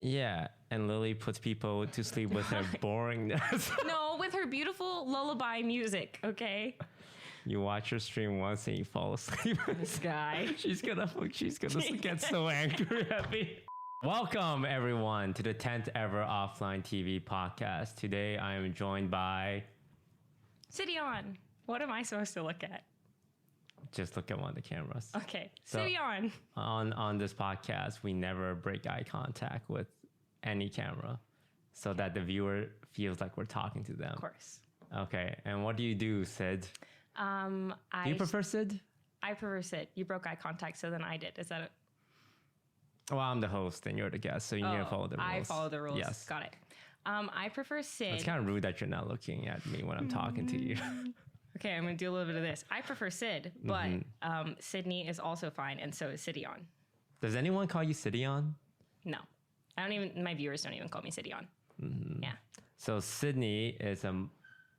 Yeah, and Lily puts people to sleep with her boringness. No, with her beautiful lullaby music, okay? You watch her stream once and you fall asleep. This guy. She's gonna get so angry at me. Welcome everyone to the 10th ever offline TV podcast. Today I am joined by Sidion. What am I supposed to look at? just look at one of the cameras. Okay, So- Sidion. On this podcast, we never break eye contact with any camera so that the viewer feels like we're talking to them. Of course. Okay, and what do you do, Sid? Do you prefer Sid? I prefer Sid. You broke eye contact, so then I did. Is that it? Well, I'm the host and you're the guest, so you need to follow the rules. I follow the rules. Yes. Got it. I prefer Sid. It's kind of rude that you're not looking at me when I'm talking to you. Okay, I'm going to do a little bit of this. I prefer Sid, but Sydney is also fine, and so is Sidion. Does anyone call you Sidion? No. My viewers don't even call me Sidion. Yeah. So Sydney is a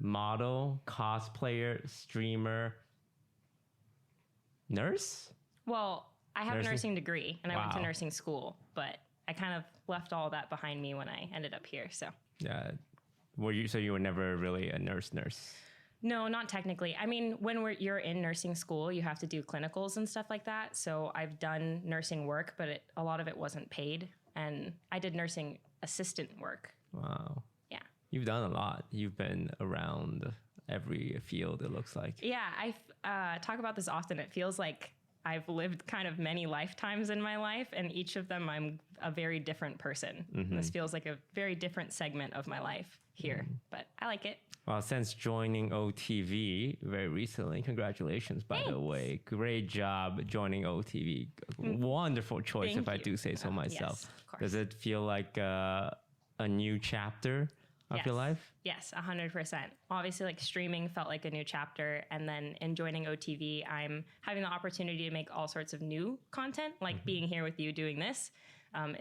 model, cosplayer, streamer, nurse? Well, I have Nursing? a nursing degree, and I went to Wow. nursing school, but I kind of left all that behind me when I ended up here, so. Yeah. So you were never really a nurse? No, not technically. I mean, when you're in nursing school, you have to do clinicals and stuff like that. So I've done nursing work, but a lot of it wasn't paid. And I did nursing assistant work. Wow. Yeah. You've done a lot. You've been around every field, it looks like. Yeah, I talk about this often. It feels like I've lived kind of many lifetimes in my life, and each of them I'm a very different person. This feels like a very different segment of my life here, but I like it. Well, since joining OTV very recently, congratulations, by the way. Great job joining OTV. Wonderful choice, Thank if I you. do say so myself. Yes, of course. Does it feel like a new chapter of your life? Yes, 100%. Obviously, like streaming felt like a new chapter. And then in joining OTV, I'm having the opportunity to make all sorts of new content, like being here with you doing this.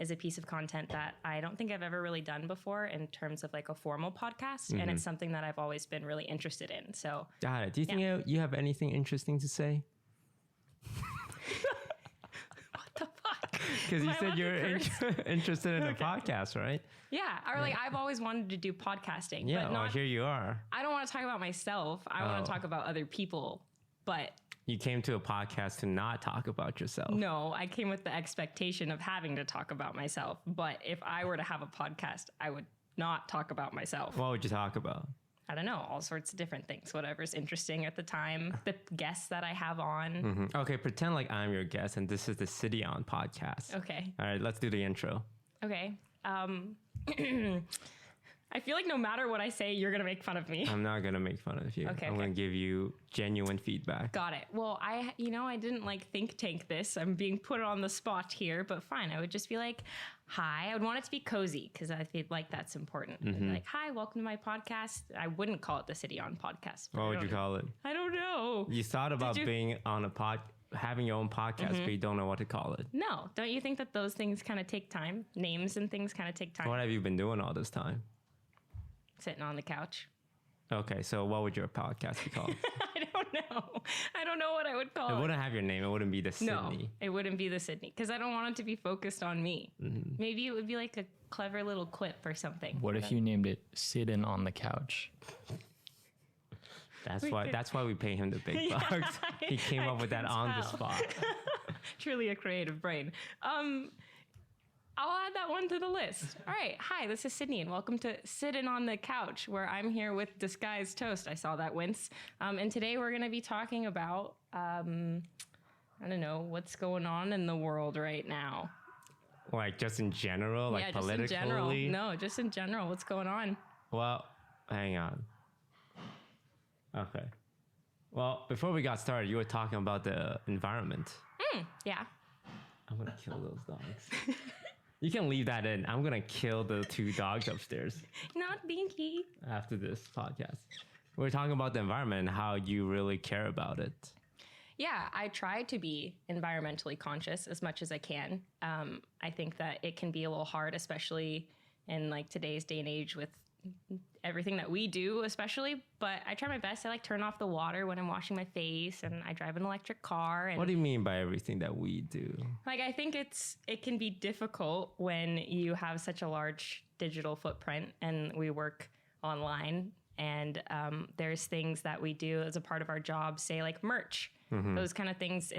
Is a piece of content that I don't think I've ever really done before in terms of like a formal podcast. And it's something that I've always been really interested in. So Got it. Do you think you have anything interesting to say? what the fuck? Because you Am I said allowed you're to curse? interested in a podcast, right? Yeah. Or like I've always wanted to do podcasting. Yeah, but well, not, here you are. I don't want to talk about myself. I want to talk about other people. But You came to a podcast to not talk about yourself. no, I came with the expectation of having to talk about myself. But if I were to have a podcast, I would not talk about myself. What would you talk about? I don't know, all sorts of different things, whatever's interesting at the time, the guests that I have on. Okay, pretend like I'm your guest and this is the Sidion podcast. Okay. All right, let's do the intro. Okay. I feel like no matter what I say, you're going to make fun of me. I'm not going to make fun of you. Okay, I'm okay. going to give you genuine feedback. Got it. Well, I didn't like think tank this. I'm being put on the spot here, but fine. I would just be like, hi. I would want it to be cozy because I feel like that's important. I'd be like, hi, welcome to my podcast. I wouldn't call it the Sidion podcast. What would you call it? I don't know. You thought about you- being on a having your own podcast, but you don't know what to call it. No. Don't you think that those things kind of take time? Names and things kind of take time. What have you been doing all this time? Sitting on the couch. Okay, so what would your podcast be called? I don't know. I don't know what I would call It it. wouldn't have your name. It wouldn't be the No, Sydney. it wouldn't be the Sydney because I don't want it to be focused on me. Maybe it would be like a clever little clip or something. What if you named it "Sitting on the Couch"? That's why we pay him the big bucks. He came up with that on the spot. Truly a creative brain. I'll add that one to the list. All right. Hi, this is Sydney, and welcome to Sitting on the Couch, where I'm here with Disguised Toast. I saw that wince. And today we're going to be talking about, I don't know, what's going on in the world right now. Like just in general, like Yeah, just politically. in general. No, just in general. What's going on? Well, hang on. Okay. Well, before we got started, you were talking about the environment. Yeah. I'm gonna kill those dogs. You can leave that in. I'm gonna kill the 2 dogs upstairs Not Binky. after this podcast. We're talking about the environment and how you really care about it. Yeah, I try to be environmentally conscious as much as I can. I think that it can be a little hard, especially in like today's day and age with everything that we do, especially. But I try my best. I like turn off the water when I'm washing my face, and I drive an electric car. And What do you mean by everything that we do? like, I think it can be difficult when you have such a large digital footprint and we work online. And there's things that we do as a part of our job, say like merch, those kind of things.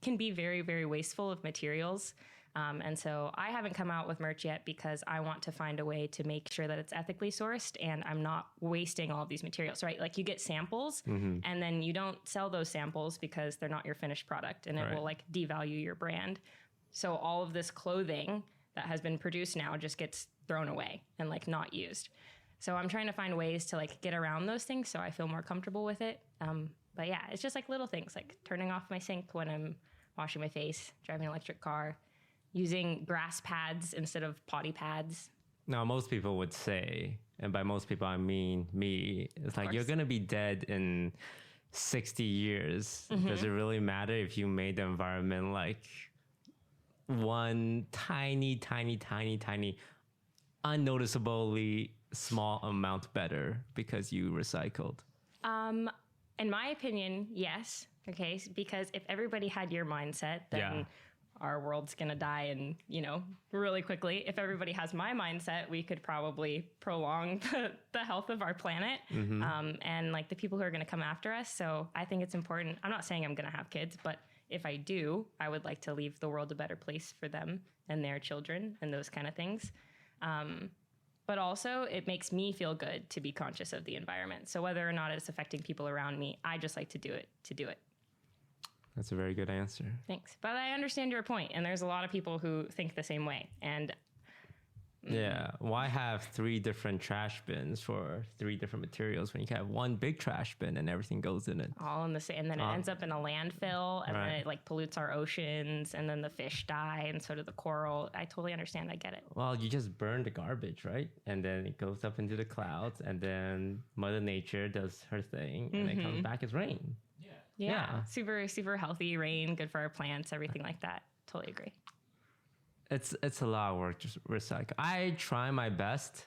Can be very, very wasteful of materials. And so I haven't come out with merch yet because I want to find a way to make sure that it's ethically sourced and I'm not wasting all of these materials, right? Like you get samples and then you don't sell those samples because they're not your finished product and it will like devalue your brand. So all of this clothing that has been produced now just gets thrown away and like not used. So I'm trying to find ways to like get around those things so I feel more comfortable with it. But yeah, it's just like little things like turning off my sink when I'm washing my face, driving an electric car, using grass pads instead of potty pads. Now, most people would say, and by most people I mean me, it's like you're going to be dead in 60 years. Does it really matter if you made the environment like one tiny, unnoticeably small amount better because you recycled? In my opinion, yes. Okay, because if everybody had your mindset, then our world's gonna die and, really quickly. If everybody has my mindset, we could probably prolong the health of our planet and like the people who are gonna come after us. So I think it's important. I'm not saying I'm gonna have kids, but if I do, I would like to leave the world a better place for them and their children and those kind of things. But also it makes me feel good to be conscious of the environment. So whether or not it's affecting people around me, I just like to do it. That's a very good answer. Thanks. But I understand your point, and there's a lot of people who think the same way. And yeah, why have 3 different trash bins for 3 different materials when you can have one big trash bin and everything goes in it? All in the same, and then it ends up in a landfill, and then it like pollutes our oceans, and then the fish die, and so do the coral. I totally understand. I get it. Well, you just burn the garbage, right? And then it goes up into the clouds, and then Mother Nature does her thing, and it comes back as rain. Yeah. Super, super healthy rain, good for our plants, everything like that. Totally agree. It's a lot of work to recycle. I try my best,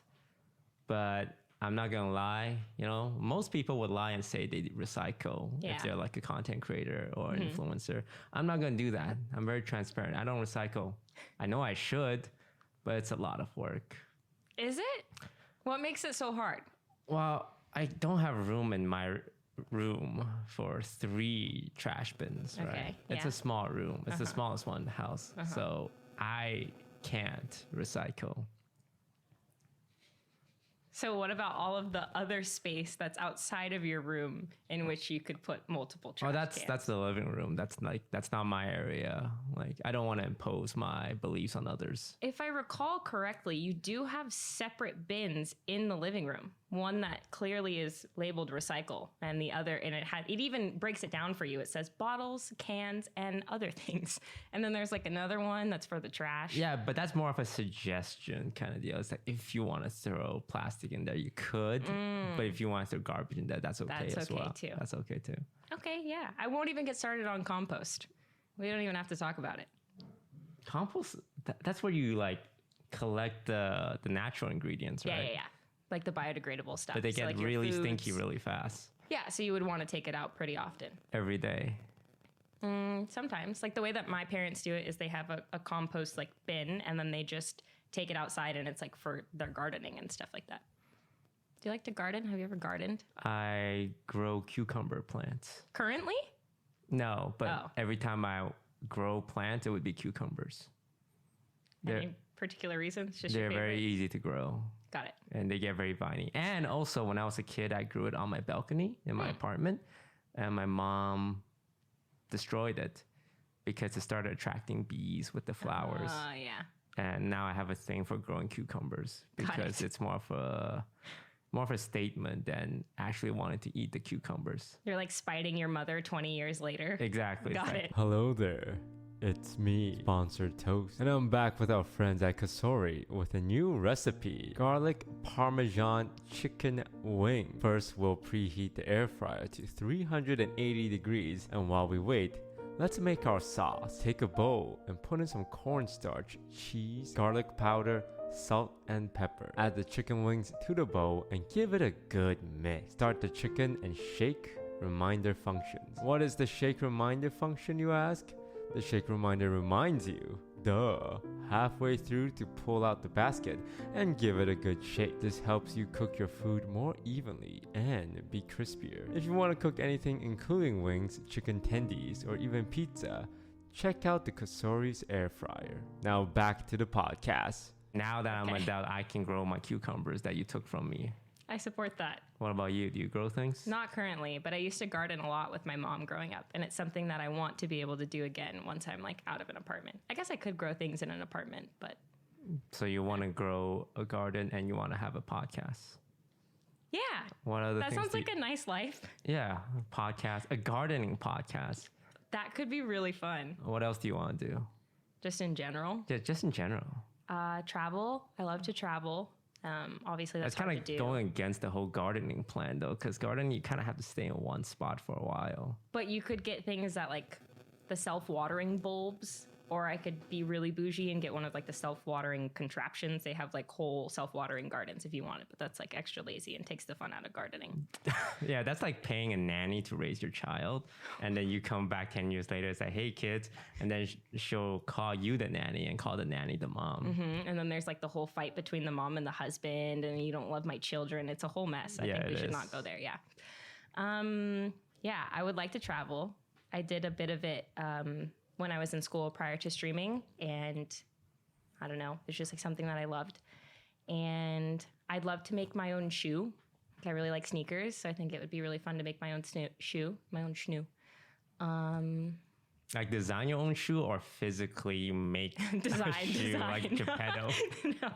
but I'm not gonna lie. Most people would lie and say they recycle if they're like a content creator or an influencer. I'm not gonna do that. I'm very transparent. I don't recycle. I know I should, but it's a lot of work. Is it? What makes it so hard? Well, I don't have room in my room for 3 trash bins, right? It's a small room. It's the smallest one in the house. So I can't recycle. So what about all of the other space that's outside of your room in which you could put multiple trash cans? That's the living room. That's not my area. Like, I don't want to impose my beliefs on others. If I recall correctly, you do have separate bins in the living room. One that clearly is labeled recycle, and the other, and it even breaks it down for you. It says bottles, cans, and other things. And then there's like another one that's for the trash. Yeah, but that's more of a suggestion kind of deal. It's like if you want to throw plastic in there, you could. But if you want to throw garbage in there, that's okay as well. Too. That's okay too. Okay, yeah. I won't even get started on compost. We don't even have to talk about it. Compost, that's where you like collect the natural ingredients, right? Yeah. Like the biodegradable stuff. But they get like really stinky really fast. Yeah, so you would want to take it out pretty often. Every day. Sometimes. Like the way that my parents do it is they have a compost like bin, and then they just take it outside, and it's like for their gardening and stuff like that. Do you like to garden? Have you ever gardened? I grow cucumber plants. Currently? No, but every time I grow plants, it would be cucumbers. Any particular reasons? Just they're very easy to grow. Got it. And they get very viney. And also, when I was a kid, I grew it on my balcony in my apartment, and my mom destroyed it because it started attracting bees with the flowers. Oh, yeah. And now I have a thing for growing cucumbers because it's more of a statement than actually wanting to eat the cucumbers. You're like spiting your mother 20 years later. Exactly. Got it. Hello there. It's me, Sponsored Toast, and I'm back with our friends at Kasori with a new recipe, garlic parmesan chicken wing. First, we'll preheat the air fryer to 380 degrees, and while we wait, Let's make our sauce. Take a bowl and put in some cornstarch, cheese, garlic powder, salt, and pepper. Add the chicken wings to the bowl and give it a good mix. Start the chicken and shake reminder functions. What is the shake reminder function, you ask? The shake reminder reminds you, duh, halfway through to pull out the basket and give it a good shake. This helps you cook your food more evenly and be crispier. If you want to cook anything including wings, chicken tendies, or even pizza, check out the Kasori's air fryer. Now back to the podcast. Now that I'm an adult, I can grow my cucumbers that you took from me. I support that. What about you? Do you grow things? Not currently, but I used to garden a lot with my mom growing up, and it's something that I want to be able to do again once I'm like out of an apartment. I guess I could grow things in an apartment, but So you want to grow a garden and you want to have a podcast. yeah. What other That things sounds do like a nice life. Yeah, a podcast, a gardening podcast. That could be really fun. What else do you want to do? Just in general. Yeah, just in general. Travel. I love to travel. Obviously, that's kind hard of to do. going against the whole gardening plan, though, because gardening, you kind of have to stay in one spot for a while. But you could get things that like the self-watering bulbs, or I could be really bougie and get one of like the self-watering contraptions. They have like whole self-watering gardens if you want it, but that's like extra lazy and takes the fun out of gardening. Yeah, that's like paying a nanny to raise your child. And then you come back 10 years later and say, hey, kids. And then she'll call you the nanny and call the nanny the mom. Mm-hmm. And then there's like the whole fight between the mom and the husband, and you don't love my children. It's a whole mess. I think we should not go there. Yeah. Yeah, I would like to travel. I did a bit of it when I was in school prior to streaming, and I don't know, it's just like something that I loved. And I'd love to make my own shoe. I really like sneakers, so I think it would be really fun to make my own shoe, my own schnoo. Like design your own shoe or physically make Design, a shoe like Geppetto? No,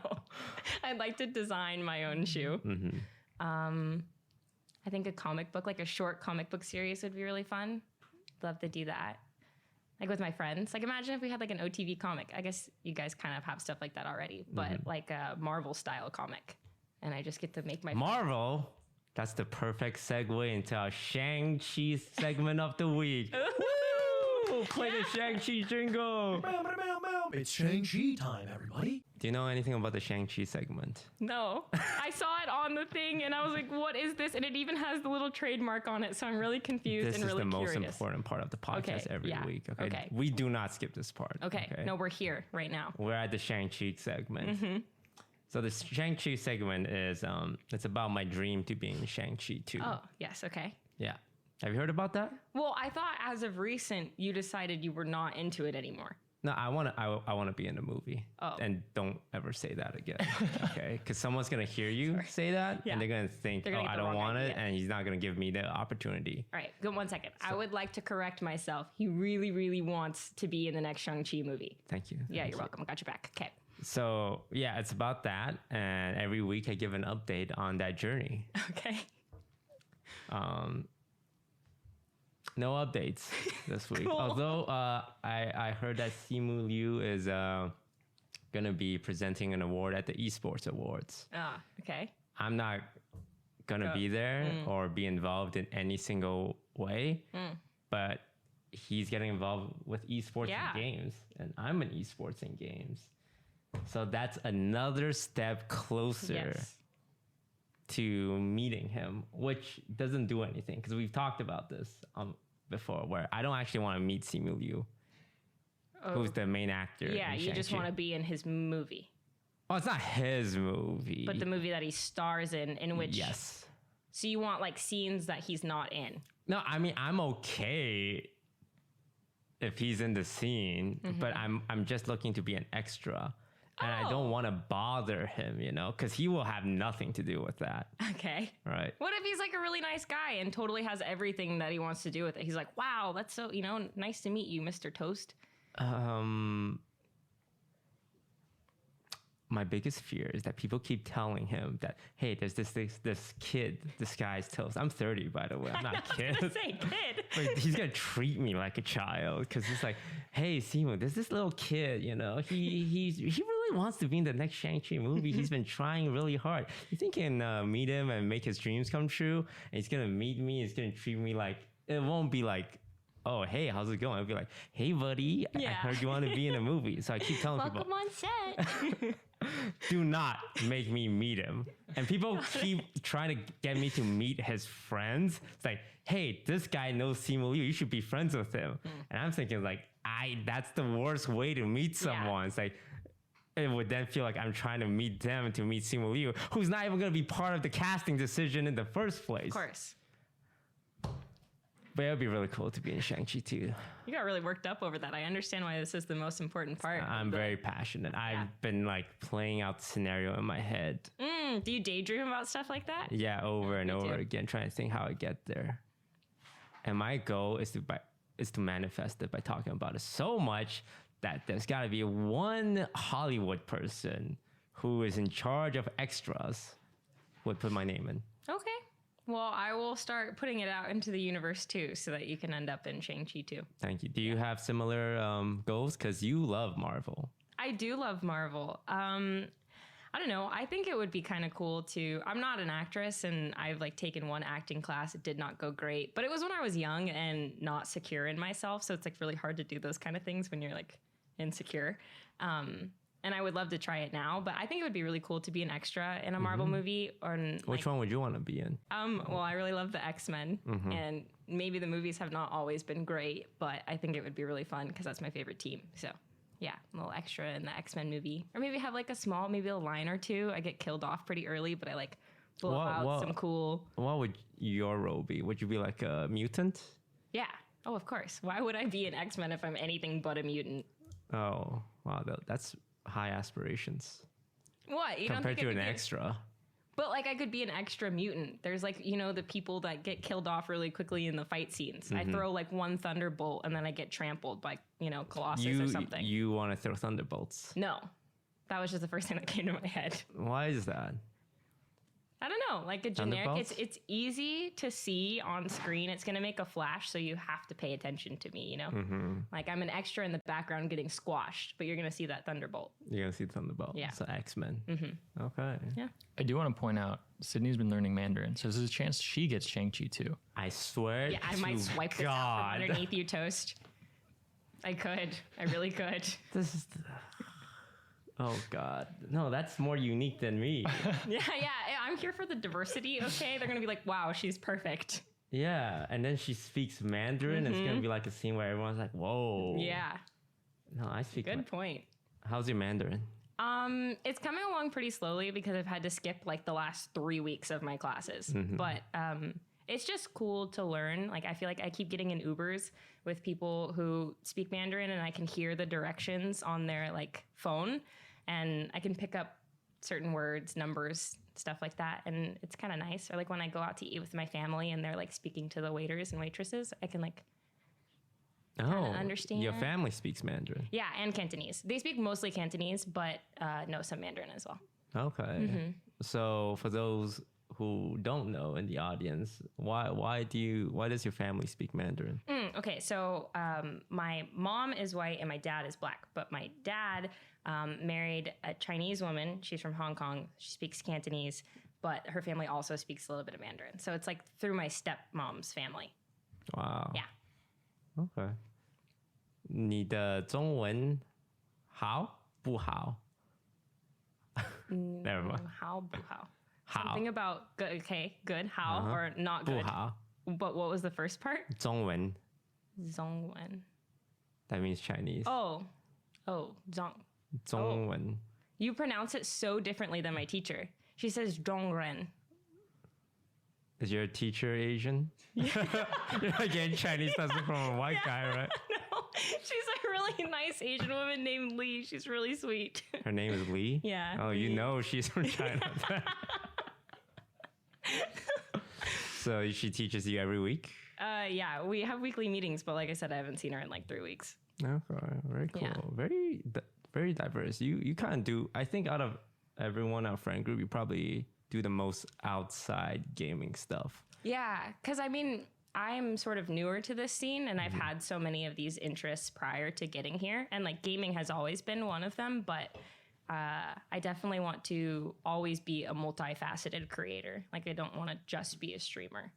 I'd like to design my own shoe. Mm-hmm. I think a comic book, like a short comic book series would be really fun. Love to do that. Like with my friends. Like imagine if we had like an OTV comic. I guess you guys kind of have stuff like that already, but like a Marvel style comic. And I just get to make my Marvel? That's the perfect segue into our Shang-Chi segment of the week. Woo! Play the Shang-Chi jingle. It's Shang-Chi time, everybody. Do you know anything about the Shang-Chi segment? No. I saw it on the thing and I was like, what is this? And it even has the little trademark on it. So I'm really confused This and is really the curious. most important part of the podcast every week. Okay? We do not skip this part. Okay. No, we're here right now. We're at the Shang-Chi segment. So the Shang-Chi segment is, it's about my dream to be in Shang-Chi 2. Oh, yes. Okay. Yeah. Have you heard about that? Well, I thought as of recent, you decided you were not into it anymore. No, I want to be in the movie. Oh. And don't ever say that again. Okay? Because someone's going to hear you say that and they're going to think, They're gonna get I the don't wrong want it. idea. And he's not going to give me the opportunity. All right, good. 1 second. I would like to correct myself. He really, really wants to be in the next Shang-Chi movie. Thank you. Yeah, Thank you're you. welcome. Got your back. Okay. So, yeah, it's about that. And every week I give an update on that journey. Okay. No updates this week. Cool. Although I heard that Simu Liu is going to be presenting an award at the Esports Awards. Okay. I'm not going to be there or be involved in any single way, but he's getting involved with esports and games, and I'm in esports and games. So that's another step closer to meeting him, which doesn't do anything because we've talked about this before, where I don't actually want to meet Simu Liu, who's the main actor. Yeah, in you just Shang-Chi. want to be in his movie. Oh, it's not his movie. But the movie that he stars in which... Yes. So you want like scenes that he's not in. No, I mean, I'm okay if he's in the scene, but I'm just looking to be an extra. And I don't want to bother him, because he will have nothing to do with that. Okay. Right. What if he's like a really nice guy and totally has everything that he wants to do with it? He's like, wow, that's so, nice to meet you, Mr. Toast. My biggest fear is that people keep telling him that, hey, there's this kid disguised Toast. I'm 30, by the way. I'm not a kid. Say kid. But he's going to treat me like a child because it's like, hey, Simu, there's this little kid, he really wants to be in the next Shang-Chi movie. He's been trying really hard. You think you can meet him and make his dreams come true? And he's going to meet me. He's going to treat me like, it won't be like oh, hey, how's it going? I'd be like, hey, buddy, I heard you want to be in a movie. So I keep telling people, Welcome on set. do not make me meet him. And people keep trying to get me to meet his friends. It's like, hey, this guy knows Simu Liu. You should be friends with him. And I'm thinking like, that's the worst way to meet someone. It's like, it would then feel like I'm trying to meet them to meet Simu Liu, who's not even going to be part of the casting decision in the first place. Of course. But it would be really cool to be in Shang-Chi too. You got really worked up over that. I understand why this is the most important part. I'm very passionate. I've been like playing out the scenario in my head. Do you daydream about stuff like that? Yeah, over and over too. again, trying to think how I get there. And my goal is to manifest it by talking about it so much that there's got to be one Hollywood person who is in charge of extras would put my name in. Okay. Well, I will start putting it out into the universe too, so that you can end up in Shang-Chi too. Thank you. Do you have similar goals? Because you love Marvel. I do love Marvel. I don't know. I think it would be kind of cool to. I'm not an actress, and I've like taken one acting class. It did not go great, but it was when I was young and not secure in myself. So it's like really hard to do those kind of things when you're like insecure. And I would love to try it now, but I think it would be really cool to be an extra in a Marvel movie. Or Which one would you want to be in? Well, I really love the X-Men, and maybe the movies have not always been great, but I think it would be really fun because that's my favorite team. So, yeah, a little extra in the X-Men movie, or maybe have like maybe a line or two. I get killed off pretty early, but I like blow out some cool. What would your role be? Would you be like a mutant? Yeah. Oh, of course. Why would I be an X-Men if I'm anything but a mutant? Oh, wow, that's high aspirations. What? You compared don't think to an extra. But like I could be an extra mutant. There's like, the people that get killed off really quickly in the fight scenes. I throw like one thunderbolt and then I get trampled by, Colossus or something. You want to throw thunderbolts? No. That was just the first thing that came to my head. Why is that? I don't know. Like a generic, it's easy to see on screen. It's going to make a flash, so you have to pay attention to me, Like I'm an extra in the background getting squashed, but you're going to see that thunderbolt. You're going to see the thunderbolt. Yeah. So X-Men. Okay. Yeah. I do want to point out, Sydney's been learning Mandarin, so there's a chance she gets Shang-Chi too. I swear. Yeah, I might swipe this out from underneath you, Toast. I could. I really could. This is. Oh God. No, that's more unique than me. Yeah. I'm here for the diversity, okay? They're going to be like, wow, she's perfect. Yeah. And then she speaks Mandarin. It's going to be like a scene where everyone's like, whoa. Yeah. No, I speak. Good point. How's your Mandarin? It's coming along pretty slowly because I've had to skip like the last 3 weeks of my classes. But it's just cool to learn. Like I feel like I keep getting in Ubers with people who speak Mandarin and I can hear the directions on their like phone and I can pick up certain words, numbers, stuff like that. And it's kind of nice. Or like when I go out to eat with my family and they're like speaking to the waiters and waitresses, I can like understand. Your family speaks Mandarin. Yeah, and Cantonese. They speak mostly Cantonese, but know some Mandarin as well. Okay. So for those who don't know in the audience, why does your family speak Mandarin? Okay, so my mom is white and my dad is black, but my dad married a Chinese woman. She's from Hong Kong. She speaks Cantonese, but her family also speaks a little bit of Mandarin. So it's like through my stepmom's family. Wow. Yeah. Okay. 你的中文好不好? Never mind. How? How? How. Something about good. Okay, good. How or not good? 不好. But what was the first part? 中文. Zhongwen. That means Chinese. Oh, Zhong. 中文. You pronounce it so differently than my teacher. She says Zhongren. Is your teacher Asian? You're like getting Chinese lesson from a white guy, right? No, she's a really nice Asian woman named Lee. She's really sweet. Her name is Lee? Yeah. Oh, Lee. you know she's from China. So she teaches you every week? Yeah, we have weekly meetings, but like I said, I haven't seen her in like 3 weeks. Okay, very cool. Yeah. Very diverse. You kind of do, I think out of everyone, our friend group, you probably do the most outside gaming stuff. Yeah, because I mean, I'm sort of newer to this scene and I've had so many of these interests prior to getting here. And like gaming has always been one of them, but I definitely want to always be a multifaceted creator. Like I don't want to just be a streamer.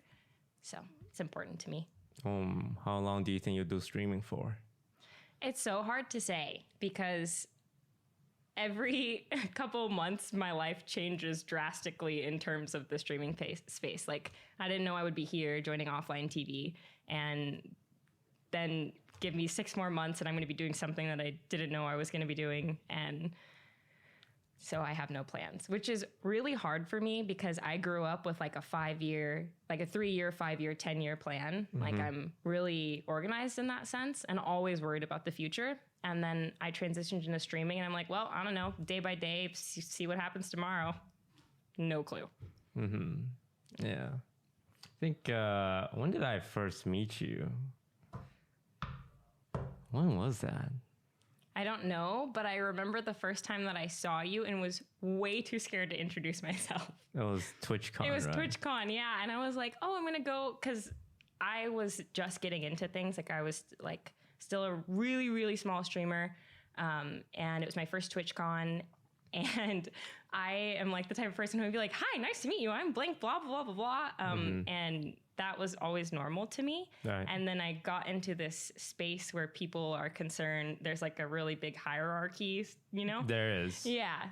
So it's important to me. How long do you think you'll do streaming for? It's so hard to say because every couple months my life changes drastically in terms of the streaming space. Like, I didn't know I would be here joining offline TV, and then give me 6 more months and I'm going to be doing something that I didn't know I was going to be doing. And so I have no plans, which is really hard for me because I grew up with like a 5-year, like a 3-year, 5-year, 10-year plan. Like, I'm really organized in that sense and always worried about the future. And then I transitioned into streaming and I'm like, well, I don't know, day by day, see what happens tomorrow. No clue. Yeah. I think, when did I first meet you? When was that? I don't know, but I remember the first time that I saw you and was way too scared to introduce myself. It was TwitchCon, It was right? TwitchCon, yeah. And I was like, oh, I'm going to go, because I was just getting into things. Like, I was like still a really, really small streamer. And it was my first TwitchCon. And I am like the type of person who would be like, hi, nice to meet you. I'm blank, blah, blah, blah, blah, blah. And that was always normal to me. Right. And then I got into this space where people are concerned. There's like a really big hierarchy, you know? There is. Yeah.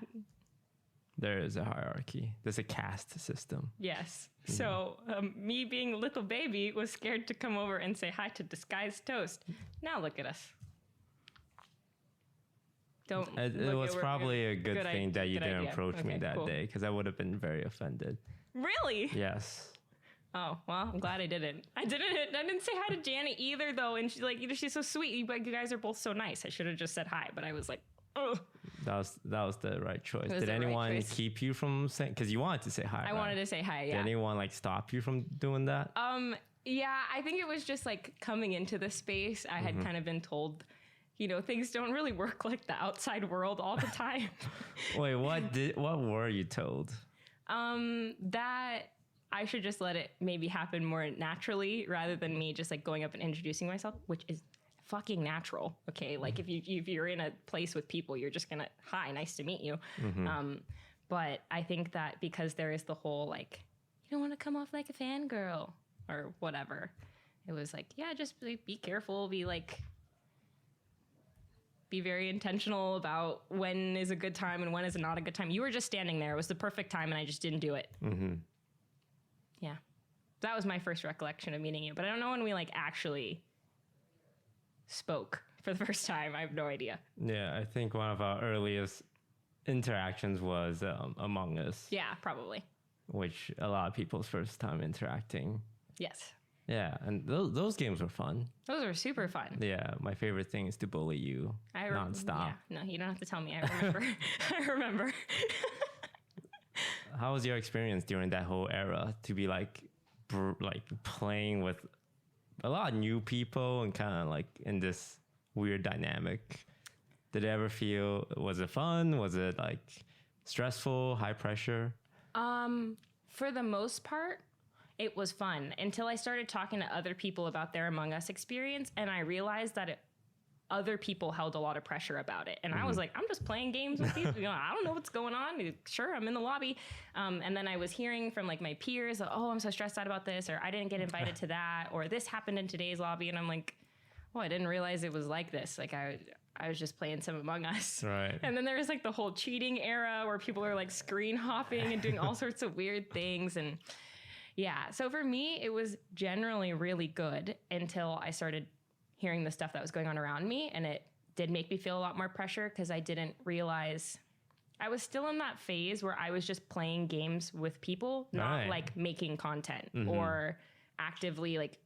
There is a hierarchy. There's a caste system. Yes. So me being a little baby was scared to come over and say hi to Disguised Toast. Now look at us. Don't. It was probably a good thing that you didn't idea. approach me Okay, that cool. day, because I would have been very offended. Really? Yes. Oh, well, I'm glad I didn't. I didn't say hi to Janet either, though. And she's like, she's so sweet. You guys are both so nice. I should have just said hi, but I was like, oh. That was the right choice. was Did the right anyone choice. keep you from saying, because you wanted to say hi, I wanted to say hi, Did yeah. anyone like stop you from doing that? Yeah, I think it was just like coming into the space, I had kind of been told, you know, things don't really work like the outside world all the time. Wait, what were you told? That I should just let it maybe happen more naturally rather than me just like going up and introducing myself, which is fucking natural. Okay. Like if you're in a place with people, you're just gonna, hi, nice to meet you. But I think that because there is the whole, like, you don't want to come off like a fangirl or whatever. It was like, yeah, just like, be careful. Be very intentional about when is a good time and when is not a good time. You were just standing there. It was the perfect time and I just didn't do it. Yeah. That was my first recollection of meeting you. But I don't know when we like actually spoke for the first time. I have no idea. Yeah, I think one of our earliest interactions was Among Us. Yeah, probably. Which a lot of people's first time interacting. Yes. Yeah, and those games were fun. Those were super fun. Yeah, my favorite thing is to bully you nonstop. Yeah, no, you don't have to tell me. I remember. I remember. How was your experience during that whole era to be like playing with a lot of new people and kind of like in this weird dynamic? Did it ever feel, was it fun? Was it like stressful, high pressure? For the most part, it was fun until I started talking to other people about their Among Us experience, and I realized that other people held a lot of pressure about it. And I was like, I'm just playing games with these. You know, I don't know what's going on. Sure, I'm in the lobby. And then I was hearing from like my peers, oh, I'm so stressed out about this, or I didn't get invited to that, or this happened in today's lobby. And I'm like, oh, I didn't realize it was like this. Like I was just playing some Among Us. Right. And then there was like the whole cheating era where people are like screen hopping and doing all sorts of weird things. And yeah, so for me, it was generally really good until I started hearing the stuff that was going on around me. And it did make me feel a lot more pressure because I didn't realize I was still in that phase where I was just playing games with people, not like making content or actively like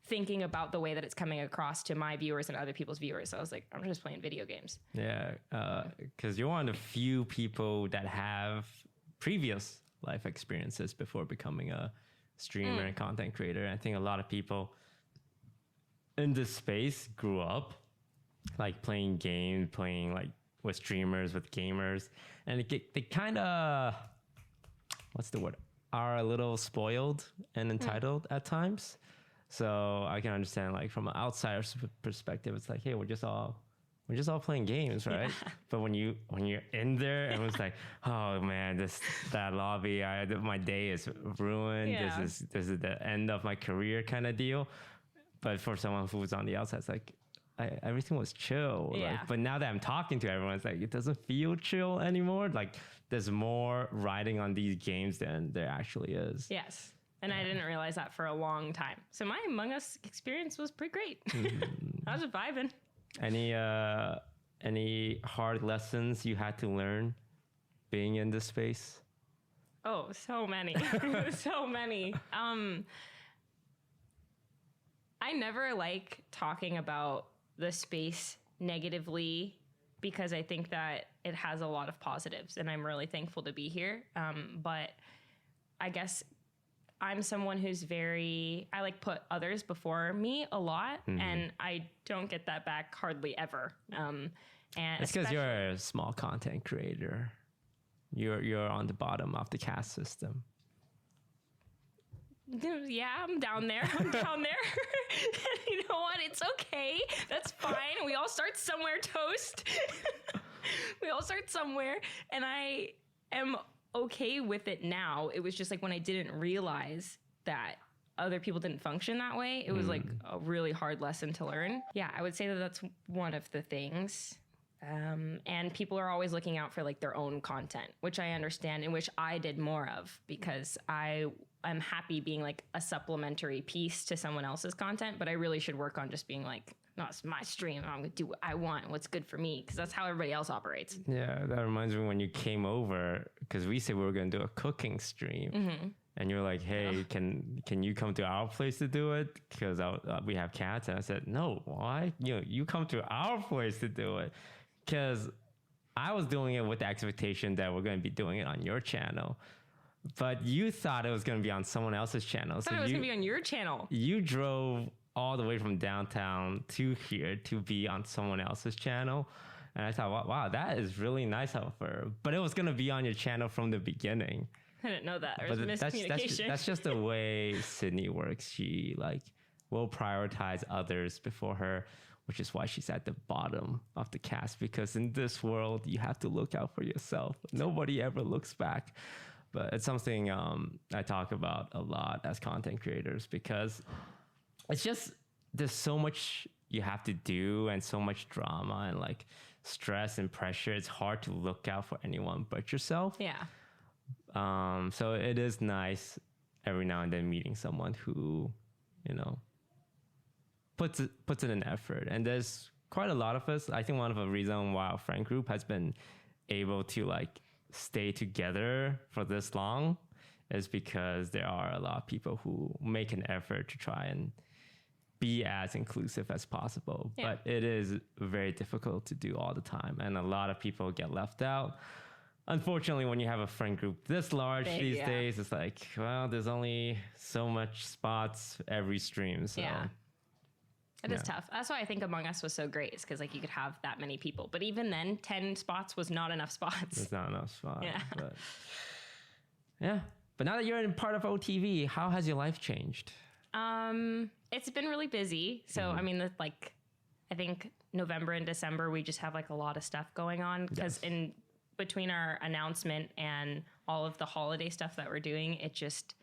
thinking about the way that it's coming across to my viewers and other people's viewers. So I was like, I'm just playing video games. Yeah, because you're one of the few people that have previous life experiences before becoming a streamer and content creator. I think a lot of people in this space grew up like playing games, playing like with streamers, with gamers, and they kind of, what's the word, are a little spoiled and entitled at times. So I can understand, like, from an outsider's perspective, it's like, hey, we're just all we're just all playing games, right? Yeah. But when you're in there, everyone's like, oh man, that lobby, my day is ruined. Yeah. This is the end of my career kind of deal. But for someone who's on the outside, it's like everything was chill. Yeah. Like, but now that I'm talking to everyone, it's like it doesn't feel chill anymore. Like there's more riding on these games than there actually is. Yes. And I didn't realize that for a long time. So my Among Us experience was pretty great. I was vibing. Any hard lessons you had to learn being in this space? Oh, so many. So many. I never like talking about the space negatively because I think that it has a lot of positives and I'm really thankful to be here. But I guess I'm someone who's I like put others before me a lot, and I don't get that back hardly ever. And it's because you're a small content creator. You're on the bottom of the caste system. Yeah, I'm down there. You know what? It's okay. That's fine. We all start somewhere, Toast. We all start somewhere, and I am okay with it now. It was just like when I didn't realize that other people didn't function that way, it was like a really hard lesson to learn. Yeah, I would say that that's one of the things. And people are always looking out for like their own content, which I understand and which I did more of because I'm happy being like a supplementary piece to someone else's content, but I really should work on just being like, no, it's my stream. I'm going to do what I want, what's good for me, because that's how everybody else operates. Yeah, that reminds me when you came over, because we said we were going to do a cooking stream. And you're like, hey, can you come to our place to do it? Because we have cats. And I said, no, why? You come to our place to do it. Because I was doing it with the expectation that we're going to be doing it on your channel. But you thought it was going to be on someone else's channel. I thought it was going to be on your channel. You drove all the way from downtown to here to be on someone else's channel. And I thought, wow, that is really nice of her. But it was going to be on your channel from the beginning. I didn't know that. There was miscommunication. That's just the way Sydney works. She will prioritize others before her, which is why she's at the bottom of the cast. Because in this world, you have to look out for yourself. Nobody ever looks back. But it's something I talk about a lot as content creators because it's just there's so much you have to do and so much drama and like stress and pressure. It's hard to look out for anyone but yourself. Yeah. So it is nice every now and then meeting someone who, puts it in effort. And there's quite a lot of us. I think one of the reasons why our friend group has been able to like stay together for this long is because there are a lot of people who make an effort to try and be as inclusive as possible. Yeah. But it is very difficult to do all the time. And a lot of people get left out. Unfortunately, when you have a friend group this large these days, it's like, well, there's only so much spots every stream. So yeah. It is tough. That's why I think Among Us was so great. Is because like you could have that many people, but even then, 10 spots was not enough spots. It's not enough spots. Yeah. But now that you're in part of OTV, how has your life changed? It's been really busy. So I mean, I think November and December we just have like a lot of stuff going on because in between our announcement and all of the holiday stuff that we're doing, it just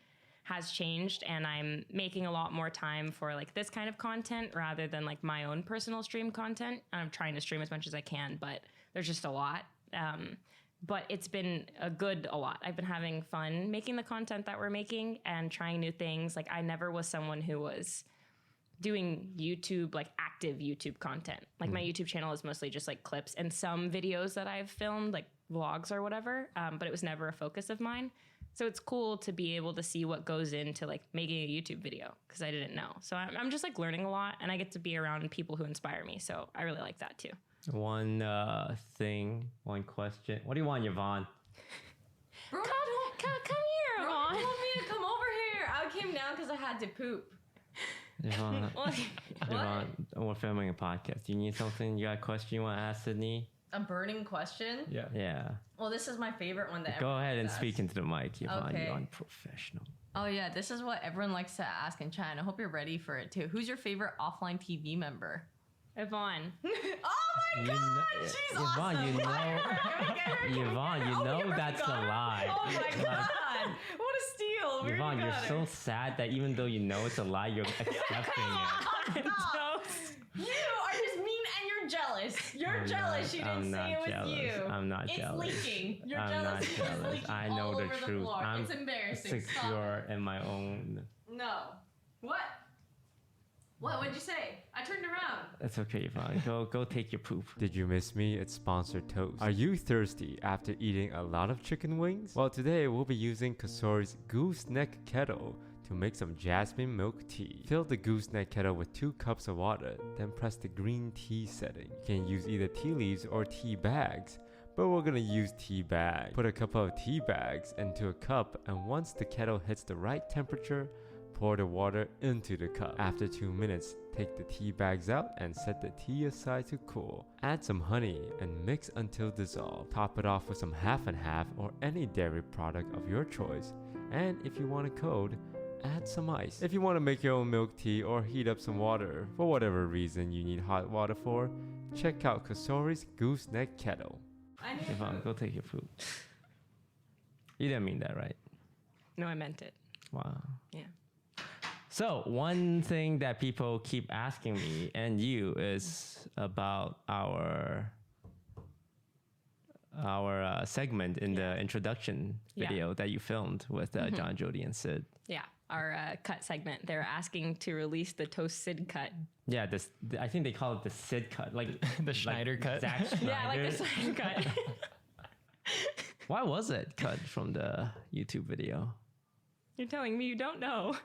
has changed, and I'm making a lot more time for like this kind of content rather than like my own personal stream content. I'm trying to stream as much as I can, but there's just a lot. But it's been a lot. I've been having fun making the content that we're making and trying new things. Like I never was someone who was doing YouTube, like active YouTube content. Like my YouTube channel is mostly just like clips and some videos that I've filmed, like vlogs or whatever. But it was never a focus of mine. So it's cool to be able to see what goes into like making a YouTube video because I didn't know. So I'm just like learning a lot, and I get to be around people who inspire me. So I really like that too. One question. What do you want, Yvonne? Bro, come here, Yvonne. You want me to come over here? I came down because I had to poop. Yvonne, we're filming a podcast. You need something? You got a question you want to ask Sydney? A burning question? Yeah. Well, this is my favorite one that Go ahead and asks. speak into the mic, Yvonne. Okay. You're unprofessional. Oh, yeah. This is what everyone likes to ask in chat, and I hope you're ready for it, too. Who's your favorite offline TV member? Yvonne. Oh! my You god! know, She's Yvonne, awesome. you know, Okay. Yvonne, you Oh, know we already that's a got it. lie. Oh my god! What a steal! We Yvonne, already you're got so her. sad that even though you know it's a lie, you're accepting it. You are just mean and you're jealous. You're I'm jealous. not- She didn't I'm say not it was jealous. you. I'm not it's jealous. leaking. You're I'm jealous not because jealous. it's leaking I know all the over truth. the floor. I'm It's embarrassing. Stop. secure in my own. No. What? What'd you say? I turned around. It's okay, Yvonne. Go take your poop. Did you miss me? It's sponsored toast. Are you thirsty after eating a lot of chicken wings? Well, today we'll be using Kasori's gooseneck kettle to make some jasmine milk tea. Fill the gooseneck kettle with 2 cups of water, then press the green tea setting. You can use either tea leaves or tea bags, but we're gonna use tea bag. Put a couple of tea bags into a cup, and once the kettle hits the right temperature, pour the water into the cup. After 2 minutes, take the tea bags out and set the tea aside to cool. Add some honey and mix until dissolved. Top it off with some half and half or any dairy product of your choice. And if you want a cold, add some ice. If you want to make your own milk tea or heat up some water, for whatever reason you need hot water for, check out Kasori's gooseneck kettle. I need Yvonne, go take your poop. You didn't mean that, right? No, I meant it. Wow. Yeah. So one thing that people keep asking me and you is about our segment in the introduction video that you filmed with John, Jody, and Sid. Yeah. Our cut segment. They're asking to release the Toast Sid cut. Yeah, I think they call it the Sid cut, like The Schneider cut. Zack Schneider. Yeah, like the Sid cut. Why was it cut from the YouTube video? You're telling me you don't know.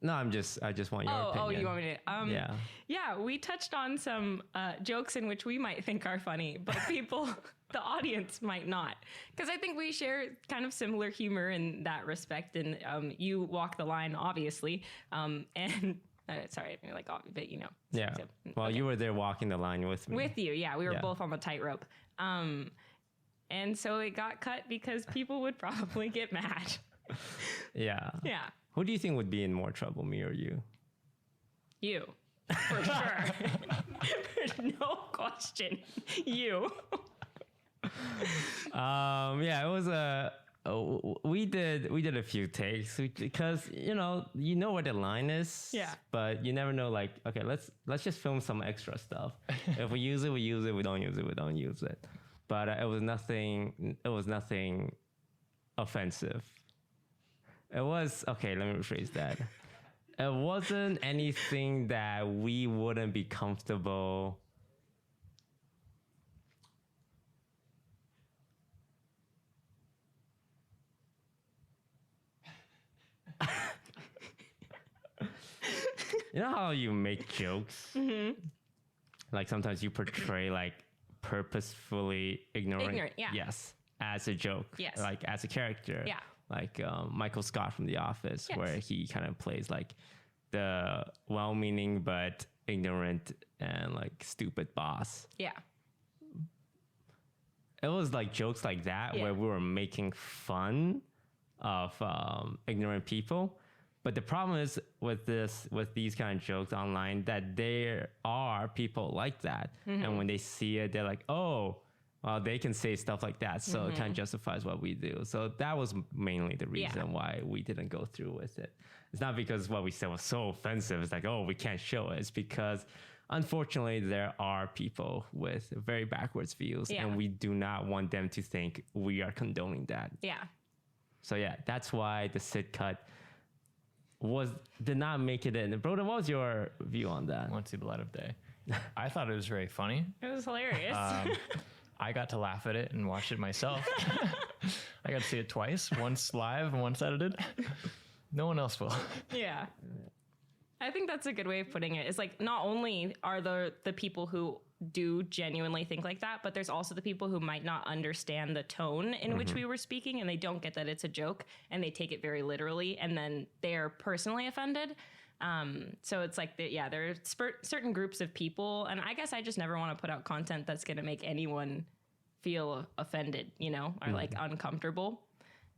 No, I just want your opinion. Oh, you want me to? Yeah. Yeah, we touched on some jokes in which we might think are funny, but people, the audience might not. Because I think we share kind of similar humor in that respect. And you walk the line, obviously. And sorry, like, but you know. Yeah. So, Well, okay. you were there walking the line with me. With you, yeah. We were Yeah. both on the tightrope. And so it got cut because people would probably get mad. Yeah. Yeah. Who do you think would be in more trouble, me or you? You. For sure. No question. You. Yeah, it was we did a few takes because you know where the line is. Yeah. But you never know. Like, okay, let's just film some extra stuff. If we use it, we use it. We don't use it, we don't use it. But it was nothing. It was nothing offensive. It was okay. Let me rephrase that. It wasn't anything that we wouldn't be comfortable. You know how you make jokes? Mm-hmm. Like sometimes you portray like purposefully ignoring. Yeah. Yes, as a joke. Yes. Like as a character. Yeah. Like Michael Scott from The Office, Yes. where he kind of plays like the well-meaning but ignorant and like stupid boss. Yeah. It was like jokes like that Yeah. where we were making fun of ignorant people. But the problem is with these kind of jokes online that there are people like that. Mm-hmm. And when they see it, they're like, oh, well, they can say stuff like that. So it kind of justifies what we do. So that was mainly the reason why we didn't go through with it. It's not because what we said was so offensive. It's like, oh, we can't show it. It's because unfortunately there are people with very backwards views and we do not want them to think we are condoning that. Yeah. So yeah, that's why the Sid cut did not make it in. Broden, what was your view on that? Won't see the light of day. I thought it was very funny. It was hilarious. I got to laugh at it and watch it myself. I got to see it twice, once live and once edited. No one else will. Yeah. I think that's a good way of putting it. It's like not only are the people who do genuinely think like that, but there's also the people who might not understand the tone in which we were speaking and they don't get that it's a joke and they take it very literally and then they're personally offended. So it's like, there are certain groups of people, and I guess I just never want to put out content that's going to make anyone feel offended, or like uncomfortable.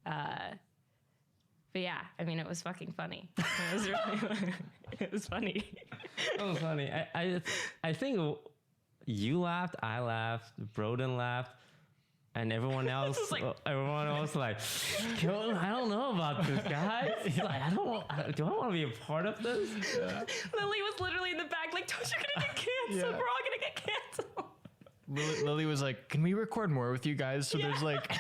But yeah, I mean, it was fucking funny. It was really, it was funny. It was funny. I think you laughed, I laughed, Broden laughed, and everyone else, like, I don't know about this, guys. Like, do I want to be a part of this? Lily was literally in the back, like, don't you gonna get canceled? We're all gonna get canceled. Lily was like, can we record more with you guys? So there's like,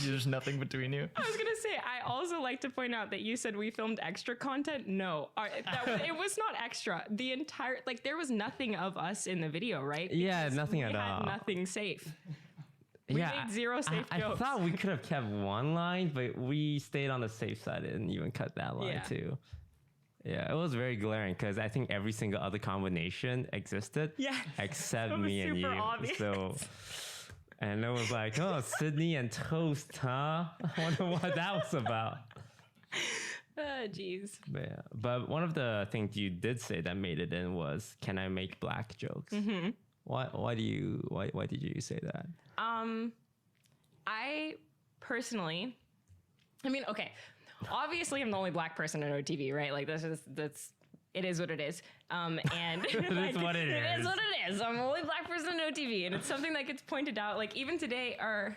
there's nothing between you. I was gonna say, I also like to point out that you said we filmed extra content. No, it was not extra. The entire, like, there was nothing of us in the video, right? Yeah, nothing at we all. had nothing safe. We made zero safe jokes. I thought we could have kept one line, but we stayed on the safe side and even cut that line too. Yeah, it was very glaring because I think every single other combination existed, except me and you. Obvious. So, and it was like, oh, Sydney and toast, huh? I wonder what that was about. Jeez. But one of the things you did say that made it in was, "Can I make black jokes?" Mm-hmm. Why did you say that? I personally, I mean, okay. Obviously, I'm the only black person in OTV, right? Like, it is what it is. And That's what it is. It is what it is. I'm the only black person in OTV, and it's something that gets pointed out. Like, even today, I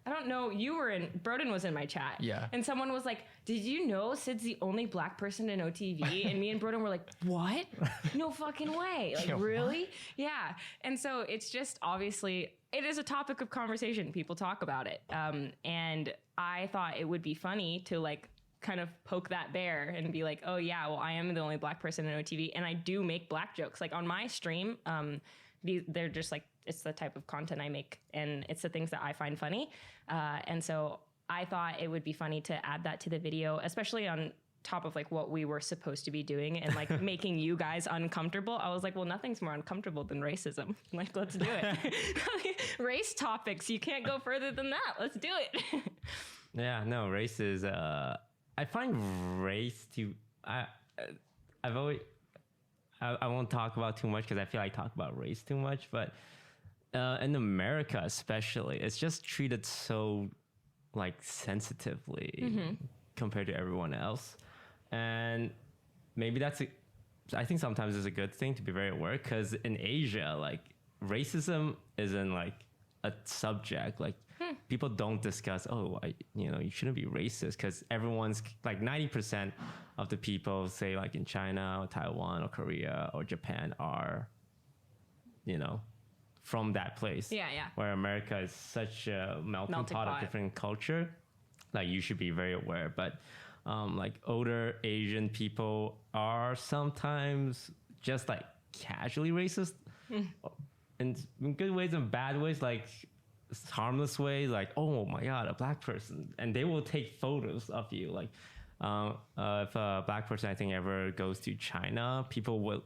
don't know, Broden was in my chat. Yeah. And someone was like, did you know Sid's the only black person in OTV? And me and Broden were like, what? No fucking way. Like, really? What? Yeah. And so it's just, obviously, it is a topic of conversation. People talk about it. And I thought it would be funny to, like, kind of poke that bear and be like, oh yeah, well, I am the only black person in OTV, and I do make black jokes. Like, on my stream, they're just like, it's the type of content I make, and it's the things that I find funny. And so I thought it would be funny to add that to the video, especially on top of like what we were supposed to be doing and like making you guys uncomfortable. I was like, well, nothing's more uncomfortable than racism. Like, let's do it. Race topics, you can't go further than that. Let's do it. Yeah, no, race is, I find race to, I've always, I won't talk about too much because I feel like I talk about race too much, but in America especially, it's just treated so like sensitively compared to everyone else. And maybe I think sometimes it's a good thing to be very aware, because in Asia, like, racism isn't like a subject. Like, people don't discuss, you shouldn't be racist, because everyone's like 90% of the people, say like in China or Taiwan or Korea or Japan, are, from that place. Yeah. Where America is such a melting pot of different culture. Like, you should be very aware. But like, older Asian people are sometimes just like casually racist in good ways and bad ways, like harmless ways, like, oh my God, a black person. And they will take photos of you. Like, if a black person, I think, ever goes to China, people will